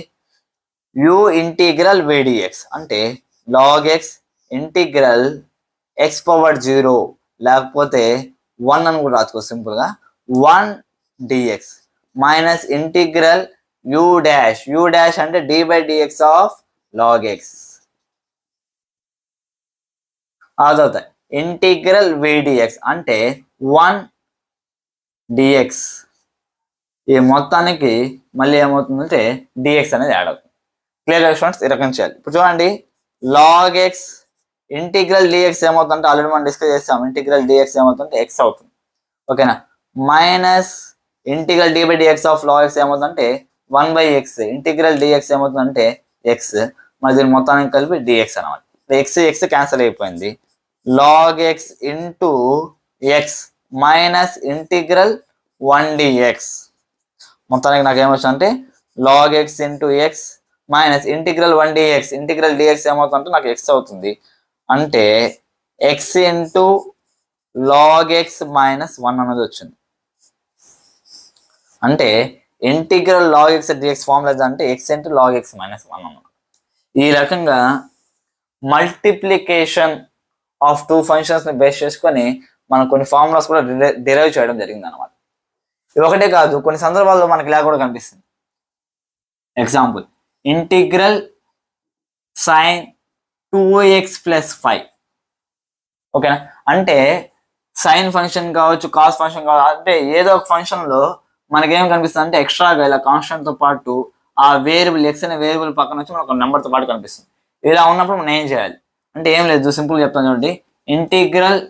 Speaker 1: యూ ఇంటిగ్రల్ విడిఎక్స్ అంటే log x integral x power 0 లేకపోతే 1 అని కూడా రాసుకోవచ్చు సింపుల్ గా, 1 d x minus integral u dash అంటే d by dx of log x. అదవుతాయి ఇంటిగ్రల్ విడిఎక్స్ అంటే 1 డిఎక్స్. ఈ మొత్తానికి మళ్ళీ ఏమవుతుందంటే డిఎక్స్ అనేది యాడ్ అవుతుంది. క్లియర్ స్టూడెంట్స్, ఈ రకం చేయాలి. ఇప్పుడు చూడండి, లాగ్ ఎక్స్ ఇంటిగ్రల్ డిఎక్స్ ఏమవుతుందంటే ఆల్రెడీ మనం డిస్కస్ చేస్తాం, ఇంటిగ్రల్ డిఎక్స్ ఏమవుతుందంటే ఎక్స్ అవుతుంది. ఓకేనా, minus integral d by dx of log x ఏమవుతుందంటే 1 బై ఎక్స్. ఇంటిగ్రల్ డిఎక్స్ ఏమవుతుందంటే ఎక్స్, మరి దీని మొత్తానికి కలిపి డిఎక్స్ అనమాట. ఎక్స్ క్యాన్సిల్ అయిపోయింది. Log x into x minus integral 1 dx. మొత్తానికి నాకు ఏమొచ్చు అంటే log x into x minus integral 1 dx. Integral dx ఏమవుతుందంటే నాకు ఎక్స్ అవుతుంది. అంటే x into log x minus 1 అనేది వచ్చింది. అంటే integral log x d x formula అంటే x into log x minus 1 అన్నమాట. ఈ రకంగా మల్టిప్లికేషన్ ఆఫ్ 2 ఫంక్షన్స్ ని బేస్ చేసుకొని మనం కొన్ని ఫార్ములాస్ కూడా డిరైవ్ చేయడం జరిగింది అనమాట. ఇది ఒకటే కాదు, కొన్ని సందర్భాల్లో మనకి ఇలా కూడా కనిపిస్తుంది. Example, integral sign 2x plus 5. ఓకేనా, అంటే సైన్ ఫంక్షన్ కావచ్చు, కాస్ ఫంక్షన్ కావచ్చు, అంటే ఏదో ఒక ఫంక్షన్ లో మనకేం కనిపిస్తుంది అంటే ఎక్స్ట్రాగా ఇలా కాన్స్టెంట్ తో పాటు ఆ వేరియబుల్ ఎక్స్ అనే వేరియబుల్ పక్కన వచ్చి మనకు నెంబర్ తో పాటు కనిపిస్తుంది. ఇలా ఉన్నప్పుడు మనం ఏం చేయాలి అంటే ఏం లేదు, సింపుల్ చెప్తాను చూడండి. Integral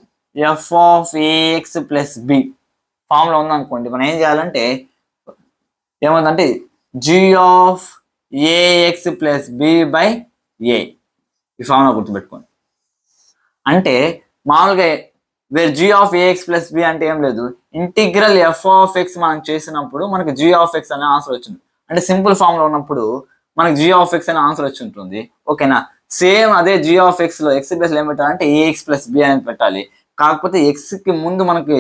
Speaker 1: f of a x plus b form లో ఉందనుకోండి, మనం ఏం చేయాలంటే ఏముందంటే g of a x plus b by a, ఈ ఫామ్ లో గుర్తుపెట్టుకోండి. అంటే మామూలుగా where g of a x plus b అంటే ఏం లేదు, ఇంటిగ్రల్ ఎఫ్ ఆఫ్ ఎక్స్ మనం చేసినప్పుడు మనకి జీ ఆఫ్ ఎక్స్ అనే ఆన్సర్ వచ్చింది. అంటే సింపుల్ ఫామ్ లో ఉన్నప్పుడు మనకి జీ ఆఫ్ ఎక్స్ అనే ఆన్సర్ వచ్చి ఉంటుంది. ఓకేనా, సేమ్ అదే జీ ఆఫ్ ఎక్స్ లో ఎక్స్ ప్లస్ ఏం పెట్టాలంటే ఏఎక్స్ ప్లస్ బి అనేది పెట్టాలి. కాకపోతే ఎక్స్ కి ముందు మనకి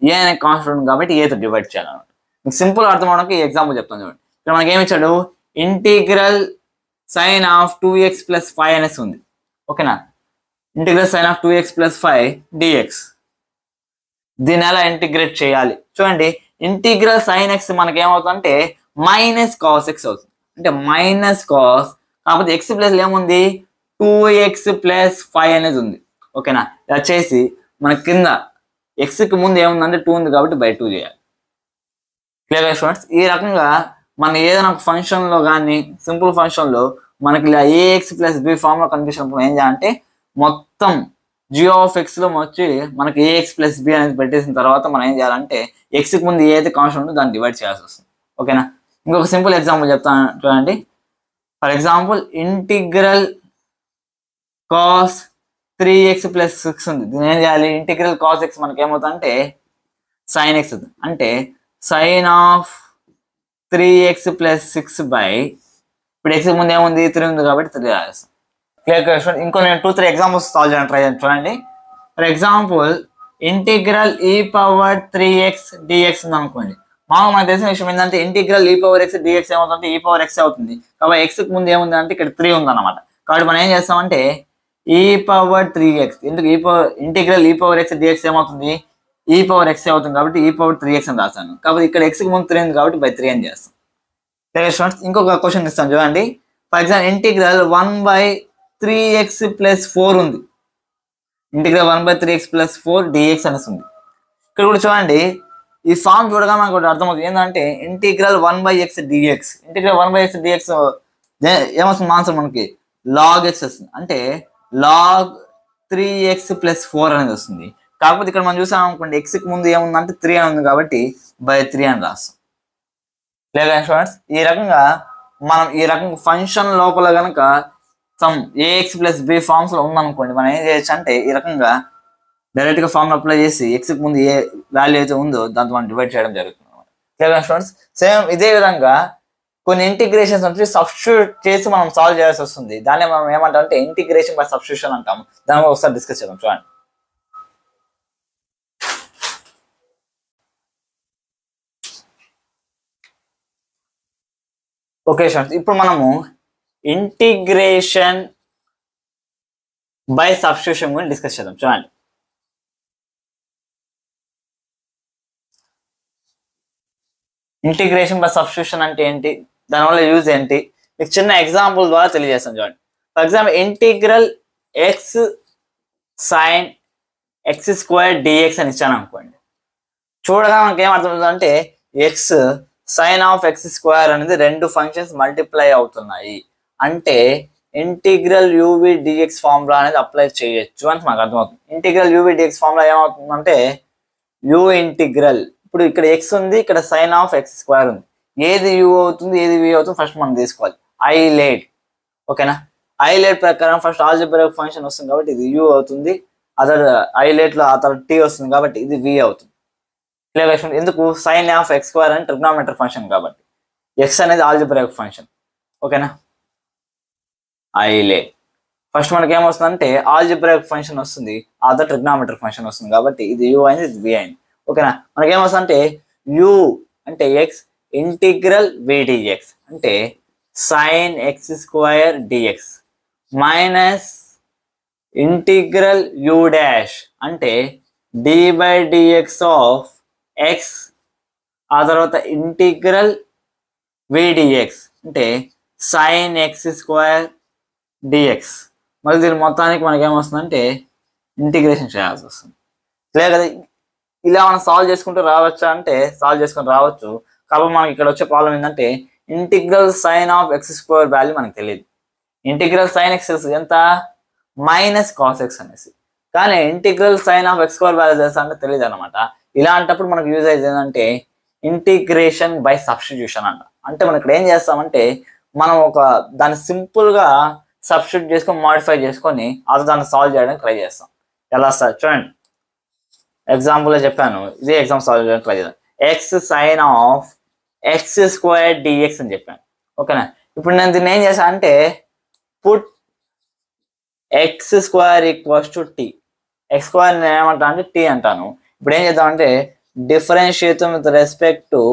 Speaker 1: ఏ అనే కాన్స్టెంట్ ఉంది కాబట్టి ఏతో డివైడ్ చేయాలన్నమాట. మీకు సింపుల్ అర్థం అవడానికి ఈ ఎగ్జాంపుల్ చెప్తాను చూడండి. ఇక్కడ మనకి ఏమి ఇచ్చాడు, integral sine of 2x plus 5 అనేసి ఉంది. ఓకేనా, integral sine of 2x plus 5 dx. దీన్ని ఎలా ఇంటిగ్రేట్ చేయాలి చూడండి. ఇంటిగ్రల్ సైన్ ఎక్స్ మనకి ఏమవుతుందంటే మైనస్ కాస్ ఎక్స్ అవుతుంది. అంటే మైనస్ కాస్, కాకపోతే ఎక్స్ ప్లస్ ఏముంది 2x ప్లస్ 5 అనేది ఉంది. ఓకేనా, ఇలా చేసి మన కింద ఎక్స్ కి ముందు ఏముందంటే 2 ఉంది కాబట్టి బై 2 చేయాలి. క్లియర్ స్టూడెంట్స్, ఈ రకంగా మన ఏదైనా ఫంక్షన్లో కానీ సింపుల్ ఫంక్షన్లో మనకి ఇలా ఏఎక్స్ ప్లస్ బి ఫామ్లో కనిపించినప్పుడు ఏం చేయాలంటే మొత్తం g(x)లో వచ్చి మనకి ఏఎక్స్ ప్లస్ బి అనేది పెట్టేసిన తర్వాత మనం ఏం చేయాలంటే ఎక్స్కి ముందు ఏదైతే కాన్స్టెంట్ ఉందో దాన్ని డివైడ్ చేయాల్సి వస్తుంది. ఓకేనా? ఇంకొక సింపుల్ ఎగ్జాంపుల్ చెప్తాను చూడండి. For example integral cos 3x plus 6 ఉంది. దీన్ని ఏం చేయాలి? ఇంటిగ్రల్ cos x మనకి ఏమవుతుందంటే sin x అంటే sin of 3x plus 6 by ఇప్పుడు x ముందు ఏముంది 3 ఉంది కాబట్టి 3 రాస్తాం. క్లియర్? ఇంకో నేను 2-3 ఎగ్జాంపుల్స్ సాల్వ్ చేయడానికి ట్రై చేయండి చూడండి. For example integral e⁻3x dx ఉంది అనుకోండి. మనకు తెలిసిన విషయం ఏంటంటే ఇంటిగ్రల్ e⁻x dx ఏమవుతుందంటే e⁻x అవుతుంది. కాబట్టి x ముందు ఏముంది అంటే ఇక్కడ 3 ఉంది అనమాట. కాబట్టి మనం ఏం చేస్తామంటే e⁻3x ఎందుకు ఇంటిగ్రల్ e⁻x dx ఏమవుతుంది e⁻x అవుతుంది కాబట్టి e⁻3x అని రాస్తాను. కాబట్టి ఇక్కడ x కి ముందు 3 ఉంది కాబట్టి బై 3 అని చేస్తాం. ఇంకొక క్వశ్చన్ ఇస్తాను చూడండి. For example integral 1/3x plus 4 ఉంది. ఇంటిగ్రల్ 1/3x ప్లస్ 4 dx అనేసి ఉంది. ఇక్కడ కూడా చూడండి ఈ ఫామ్ చూడగా మనకు ఒకటి అర్థమవుతుంది ఏంటంటే integral 1/x dx integral 1/x dx ఏమొస్తుంది ఆన్సర్ మనకి log x వస్తుంది. అంటే log 3x ప్లస్ 4 అనేది వస్తుంది. కాకపోతే ఇక్కడ మనం చూసాం అనుకోండి ఎక్స్కి ముందు ఏముందంటే 3 అని ఉంది కాబట్టి బై 3 అని రాస్తాం. లేదా స్టూడెంట్స్ ఈ రకంగా మనం ఈ రకంగా ఫంక్షన్ లోపల కనుక some ax plus b forms లో ఉందనుకోండి మనం ఏం చేయొచ్చు అంటే ఈ రకంగా డైరెక్ట్ గా ఫార్మ్ అప్లై చేసి ఎక్స్కి ముందు ఏ వాల్యూ అయితే ఉందో దాంతో మనం డివైడ్ చేయడం జరుగుతుంది. లేదా స్టూడెంట్స్ సేమ్ ఇదే విధంగా కొన్ని ఇంటిగ్రేషన్స్ వచ్చి సబ్స్టిట్యూట్ చేసి మనం సాల్వ్ చేయాల్సి వస్తుంది. దాన్ని మనం ఏమంటాం అంటే ఇంటిగ్రేషన్ బై సబ్స్టిట్యూషన్ అంటాం. దాని ఒకసారి డిస్కస్ చేద్దాం చూడండి. ఓకే స్టూడెంట్స్ ఇప్పుడు మనము ఇంటిగ్రేషన్ బై సబ్స్టిట్యూషన్ గురించి డిస్కస్ చేద్దాం చూడండి. ఇంటిగ్రేషన్ బై సబ్స్టిట్యూషన్ అంటే ఏంటి, దానివల్ల యూజ్ ఏంటి మీకు చిన్న ఎగ్జాంపుల్ ద్వారా తెలియజేస్తాను చూడండి. For example integral x sine x² dx అని ఇచ్చాను అనుకోండి. చూడగా మనకి ఏమర్థమవుతుంది అంటే ఎక్స్ సైన్ ఆఫ్ x² అనేది రెండు ఫంక్షన్స్ మల్టిప్లై అవుతున్నాయి అంటే ఇంటిగ్రల్ uv dx ఫార్ములా అనేది అప్లై చేయొచ్చు అని మాకు అర్థమవుతుంది. ఇంటిగ్రల్ uv dx ఫార్ములా ఏమవుతుందంటే u ఇంటిగ్రల్ ఇప్పుడు ఇక్కడ x ఉంది ఇక్కడ సైన్ ఆఫ్ x² ఉంది. ఏది u అవుతుంది ఏది v అవుతుంది ఫస్ట్ మనం తీసుకోవాలి. ఐలేట్ ఓకేనా. ఐలేట్ ప్రకారం ఫస్ట్ ఆల్జీబ్రాయిక్ ఫంక్షన్ వస్తుంది కాబట్టి ఇది u అవుతుంది. అదర్ ఐలేట్ లో ఆ తర్వాత t వస్తుంది కాబట్టి ఇది v అవుతుంది. క్లియర్? ఎందుకు సైన్ ఆఫ్ x² అని ట్రిగ్నామెట్రిక్ ఫంక్షన్ కాబట్టి x అనేది ఆల్జీబ్రాయిక్ ఫంక్షన్ ఓకేనా. ఐలేట్ ఫస్ట్ మనకి ఏమొస్తుందంటే ఆల్జీబ్రాయిక్ ఫంక్షన్ వస్తుంది అదర్ ట్రిగ్నామెట్రిక్ ఫంక్షన్ వస్తుంది కాబట్టి ఇది u అయింది ఇది v అయింది ఓకేనా. మనకి ఏమొస్తుందంటే u అంటే x ఇంటిగ్రల్ v dx అంటే sine x² dx minus integral u dash అంటే d బై dx ఆఫ్ x ఆ తర్వాత ఇంటిగ్రల్ v dx అంటే సైన్ x² dx మళ్ళీ దీని మొత్తానికి మనకి ఏమొస్తుందంటే ఇంటిగ్రేషన్ చేయాల్సి వస్తుంది. లేదా ఇలా మనం సాల్వ్ చేసుకుంటూ రావచ్చా అంటే సాల్వ్ చేసుకుని రావచ్చు. కాబట్టి మనకి ఇక్కడ వచ్చే ప్రాబ్లం ఏంటంటే integral sine of x² value మనకు తెలియదు. ఇంటిగ్రల్ సైన్ x ఎంత మైనస్ కాస్ x అనేసి, కానీ integral sine of x² value తెలుసా అంటే తెలియదు అనమాట. ఇలాంటప్పుడు మనకు యూజ్ అయ్యేది ఏంటంటే ఇంటిగ్రేషన్ బై సబ్స్టిట్యూషన్ అంట. అంటే మనం ఇక్కడ ఏం చేస్తామంటే మనం ఒక దాన్ని సింపుల్ గా సబ్స్టిట్యూట్ చేసుకొని మాడిఫై చేసుకొని అది దాన్ని సాల్వ్ చేయడానికి ట్రై చేస్తాం. ఎలా సార్ చూడండి ఎగ్జాంపుల్ చెప్పాను, ఇదే ఎగ్జామ్ సాల్వ్ చేయడానికి ట్రై చేద్దాం. X sine of x² dx అని చెప్పాను ఓకేనా. ఇప్పుడు నేను దీన్ని ఏం చేశాను అంటే పుట్ x² = t x² నేను ఏమంటా అంటే t అంటాను. ఇప్పుడు ఏం చేద్దామంటే differentiate with respect to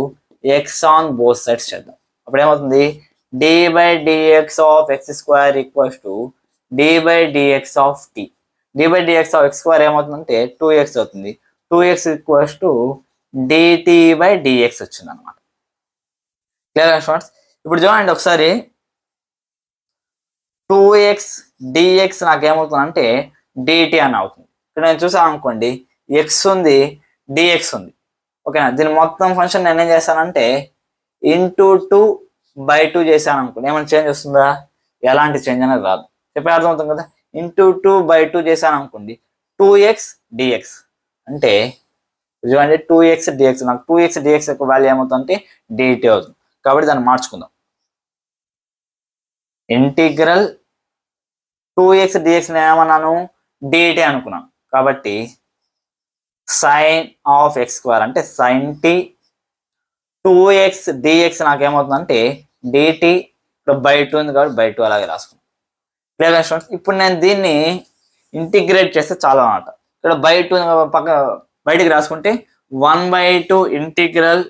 Speaker 1: x on both sides చేద్దాం. అప్పుడు ఏమవుతుంది d by dx of x² = d by dx of t. d by dx of x² ఏమవుతుందంటే 2x అవుతుంది. 2x = dt బై dx వచ్చింది అనమాట. Clear students? ఇప్పుడు చూడండి ఒకసారి 2x dx నాకేమవుతుందంటే dt అని అవుతుంది. ఇక్కడ నేను చూసాను అనుకోండి x ఉంది dx ఉంది ఓకేనా. దీని మొత్తం ఫంక్షన్ నేను ఏం చేస్తానంటే ఇంటూ 2/2 చేశాను అనుకోండి, ఏమైనా చేంజ్ వస్తుందా? ఎలాంటి చేంజ్ అనేది రాదు. చెప్పే అర్థమవుతుంది కదా. ఇంటూ 2/2 చేశాను అనుకోండి, 2x dx అంటే చూడండి 2x dx, నాకు 2x dx యొక్క వాల్యూ ఏమవుతుందంటే dt అవుతుంది. కాబట్టి దాన్ని మార్చుకుందాం. ఇంటిగ్రల్ 2x dx ఏమన్నాను? dt అనుకున్నాను. కాబట్టి సైన్ ఆఫ్ x స్క్వేర్ అంటే సైన్ t, 2x dx నాకేమవుతుందంటే dt, ఇక్కడ బై 2 ఉంది కాబట్టి బై 2 అలాగే రాసుకున్నాం. Clear students. ఇప్పుడు నేను దీన్ని ఇంటిగ్రేట్ చేస్తే చాలా అన్నమాట. ఇక్కడ బై 2 పక్క బయటికి రాసుకుంటే 1/2 ఇంటిగ్రల్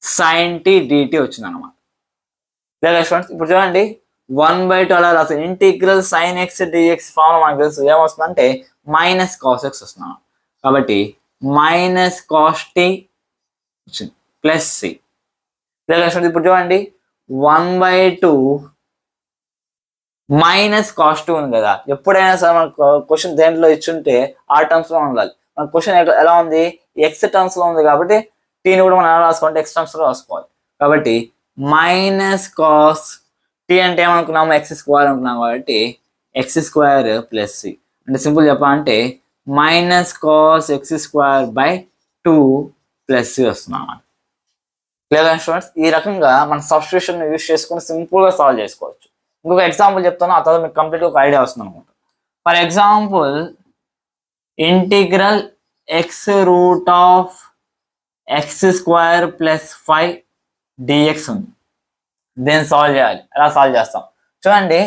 Speaker 1: సైన్ టీ dt వచ్చింది అనమాట. Clear students. ఇప్పుడు చూడండి 1/2 అలా రాస్తాను. Integral sine x dx form మనకు తెలుసు ఏమొస్తుందంటే మైనస్ కాస్ ఎక్స్ వస్తున్నాను. కాబట్టి మైనస్ కాస్ టీ వచ్చింది ప్లస్ సి. Clear students. ఇప్పుడు చూడండి 1/2 మైనస్ కాస్ 2 ఉంది కదా. ఎప్పుడైనా సరే మనకు క్వశ్చన్ దేంట్లో ఇచ్చుంటే ఆ టర్మ్స్ లో ఉండాలి. మన క్వశ్చన్ ఎలా ఉంది? ఎక్స్ టర్మ్స్ లో ఉంది కాబట్టి టీని కూడా మనం ఎలా రాసుకోవాలంటే ఎక్స్ టర్మ్స్ లో రాసుకోవాలి. కాబట్టి మైనస్ కాస్ టీ అంటే ఏమనుకున్నాము? ఎక్స్ స్క్వేర్ అనుకున్నాం కాబట్టి ఎక్స్ స్క్వేర్ ప్లస్ సి అంటే సింపుల్ చెప్పాలంటే minus cos x square by 2 plus c వస్తున్నాం. Clear students. ఈ రకంగా మన సబ్స్టిట్యూషన్ యూజ్ చేసుకుని సింపుల్ గా సాల్వ్ చేసుకోవచ్చు. ఇంకొక ఎగ్జాంపుల్ చెప్తాను, ఆ తర్వాత మీకు కంప్లీట్ ఒక ఐడియా వస్తుంది అనమాట. For example integral x root of x square plus 5 dx ఉంది. దీన్ని సాల్వ్ చేయాలి. ఎలా సాల్వ్ చేస్తాం చూడండి.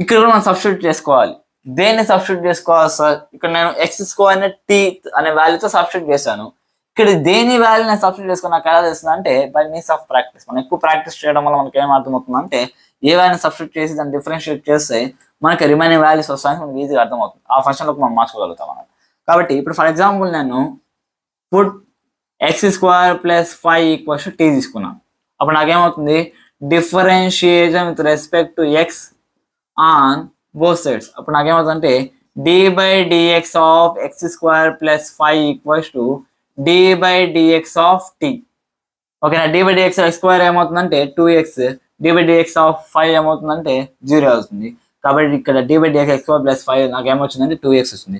Speaker 1: ఇక్కడ కూడా మనం సబ్స్టిట్యూట్ చేసుకోవాలి. దేన్ని సబ్స్టిట్యూట్ చేసుకోవాలి సార్? ఇక్కడ నేను ఎక్స్ స్క్వేర్ టీ అనే వాల్యూతో సబ్స్టిట్యూట్ చేశాను. ఇక్కడ దేని వాల్యూ నేను సబ్స్టిట్యూట్ చేసుకుని నాకు ఎలా తెలుస్తుంది అంటే బై మీన్స్ ఆఫ్ ప్రాక్టీస్. మనం ఎక్కువ ప్రాక్టీస్ చేయడం వల్ల మనకి ఏం అర్థమవుతుంది అంటే ఏ వాల్యూని సబ్స్టిట్యూట్ చేసి దాన్ని డిఫరెన్షియేట్ చేస్తే మనకి రిమైనింగ్ వాల్యూస్ వస్తాయని మనకి ఈజీగా అర్థమవుతుంది. ఆ ఫంక్షన్లోకి మనం మార్చుకోగలుగుతాం అన్నమాట. కాబట్టి ఇప్పుడు ఫర్ ఎగ్జాంపుల్ నేను put x square plus 5 equals t తీసుకున్నాను. అప్పుడు నాకేమవుతుంది? Differentiation with respect to x on both sides. అప్పుడు నాకేమవుతుంది అంటే d/dx of x square plus 5 equals to d/dx of t. ఓకేనా? d/dx ఎక్స్ స్క్వేర్ ఏమవుతుందంటే 2x, d/dx ఆఫ్ 5 ఏమవుతుందంటే 0 అవుతుంది. కాబట్టి ఇక్కడ d/dx ఎక్స్ స్క్వేర్ ప్లస్ 5 నాకు ఏమొచ్చిందంటే 2x వస్తుంది.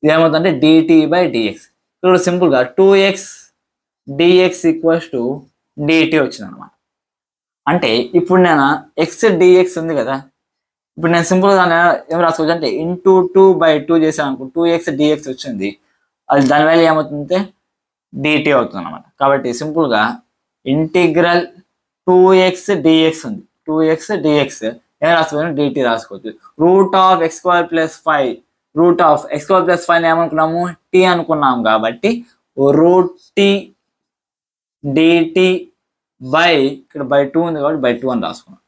Speaker 1: ఇది ఏమవుతుందంటే dt/dx. ఇక్కడ సింపుల్గా 2x dx equals to dt వచ్చింది అనమాట. అంటే ఇప్పుడు నేను ఎక్స్ dx ఉంది కదా, ఇప్పుడు నేను సింపుల్గా దాన్ని ఏం రాసుకోవచ్చు అంటే ఇంటూ 2/2 చేశాను అనుకో 2x dx వచ్చింది. అది దాని వాల్యూ ఏమవుతుందంటే dt అవుతుంది అనమాట. కాబట్టి సింపుల్గా ఇంటిగ్రల్ 2x dx ఉంది, 2x dx ఏం రాసుకోవచ్చు? dt రాసుకోవచ్చు. Root of x square plus 5, root of x square plus 5 ఏమనుకున్నాము? టీ అనుకున్నాం కాబట్టి రూట్ టీ dt బై ఇక్కడ బై 2 ఉంది కాబట్టి బై 2 అని రాసుకున్నాం.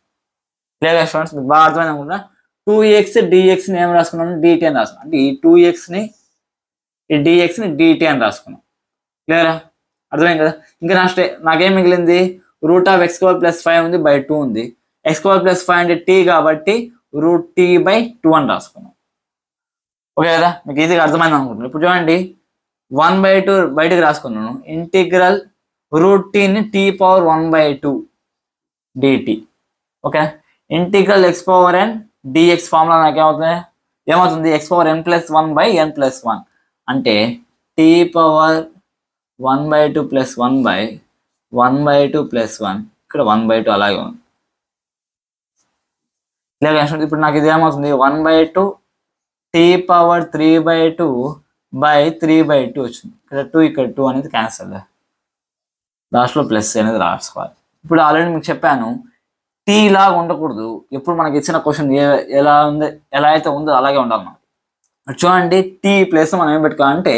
Speaker 1: Clear students. మీకు బాగా అర్థమైంది అనుకుంటా. 2x dx ని ఏం రాసుకున్నాము? dt అని రాసుకున్నాం. అంటే ఈ 2x ని ఈ dx ని dt అని రాసుకున్నాం. క్లియరా? అర్థమైంది కదా. ఇంకా నాకేం మిగిలింది? Route of x square plus 5 ఉంది, బై 2 ఉంది. ఎక్స్ స్క్వేర్ ప్లస్ 5 అంటే టీ కాబట్టి రూట్ టీ బై 2 అని రాసుకున్నాం. ఓకే కదా, మీకు ఈజీగా అర్థమైంది అనుకుంటున్నాను. ఇప్పుడు చూడండి 1/2 బయటకు రాసుకున్నాను. ఇంటిగ్రల్ రూట్ టీని t/1/2 dt. Okay. Integral x/n dx formula నాకు ఏమవుతుంది? x/n+1/n+1 అంటే t/1/2 + 1/1/2 + 1 ఇక్కడ 1/2 అలాగే ఉంది. ఇప్పుడు నాకు ఇది ఏమవుతుంది? 1/2 t/3/2/3/2 వచ్చింది. ఇక్కడ 2 ఇక్కడ 2 అనేది క్యాన్సల్, లాస్ట్లో ప్లస్ అనేది రాసుకోవాలి. ఇప్పుడు ఆల్రెడీ మీకు చెప్పాను టీ లాగా ఉండకూడదు. ఎప్పుడు మనకి ఇచ్చిన క్వశ్చన్ ఎలా అయితే ఉందో అలాగే ఉండాలి మనకి. చూడండి టీ ప్లస్ మనం ఏం పెట్టుకోవాలంటే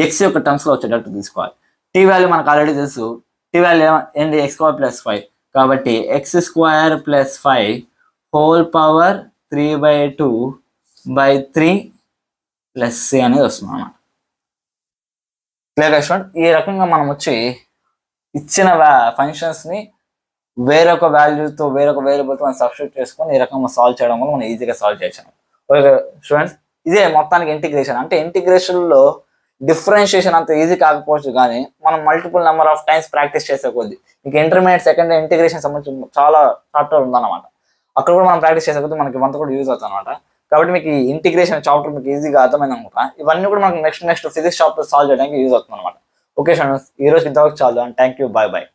Speaker 1: ఎక్స్ యొక్క టర్మ్స్లో వచ్చేటట్టు తీసుకోవాలి. టీ వాల్యూ మనకు ఆల్రెడీ తెలుసు. టీ వాల్యూ ఏంటి? x² + 5 కాబట్టి x² + 5 whole power 3/2/3 plus C అనేది వస్తుంది అన్నమాట. Clear student. ఈ రకంగా మనం వచ్చి ఇచ్చిన ఫంక్షన్స్ని వేరొక వాల్యూతో వేరొక వేరియబుల్తో మనం సబ్స్టిట్యూట్ చేసుకొని ఈ రకంగా సాల్వ్ చేయడం వల్ల మనం ఈజీగా సాల్వ్ చేయొచ్చు. ఓకే స్టూడెంట్స్, ఇదే మొత్తానికి ఇంటిగ్రేషన్. అంటే ఇంటిగ్రేషన్లో డిఫరెన్షియేషన్ అంత ఈజీ కాకపోవచ్చు, కానీ మనం multiple number of times practice చేసే కొద్ది, మీకు ఇంటర్మీడియట్ సెకండ్ ఇంటిగ్రేషన్ సంబంధించి చాలా చాప్టర్ ఉందన్నమాట, అక్కడ కూడా మనం ప్రాక్టీస్ చేసే కొద్ది మనకి ఇవంతా కూడా యూజ్ అవుతుంది అనమాట. కాబట్టి మీకు ఈ ఇంటిగ్రేషన్ చాప్టర్ మీకు ఈజీగా అర్థమైంది అనుకుంటా. ఇవన్నీ కూడా మనకు నెక్స్ట్ ఫిజిక్స్ చాప్టర్ సాల్వ్ చేయడానికి యూజ్ అవుతుంది అనమాట. ఓకే స్టూడెంట్స్, ఈ రోజు ఇంతవరకు చాలు. And thank you, bye bye.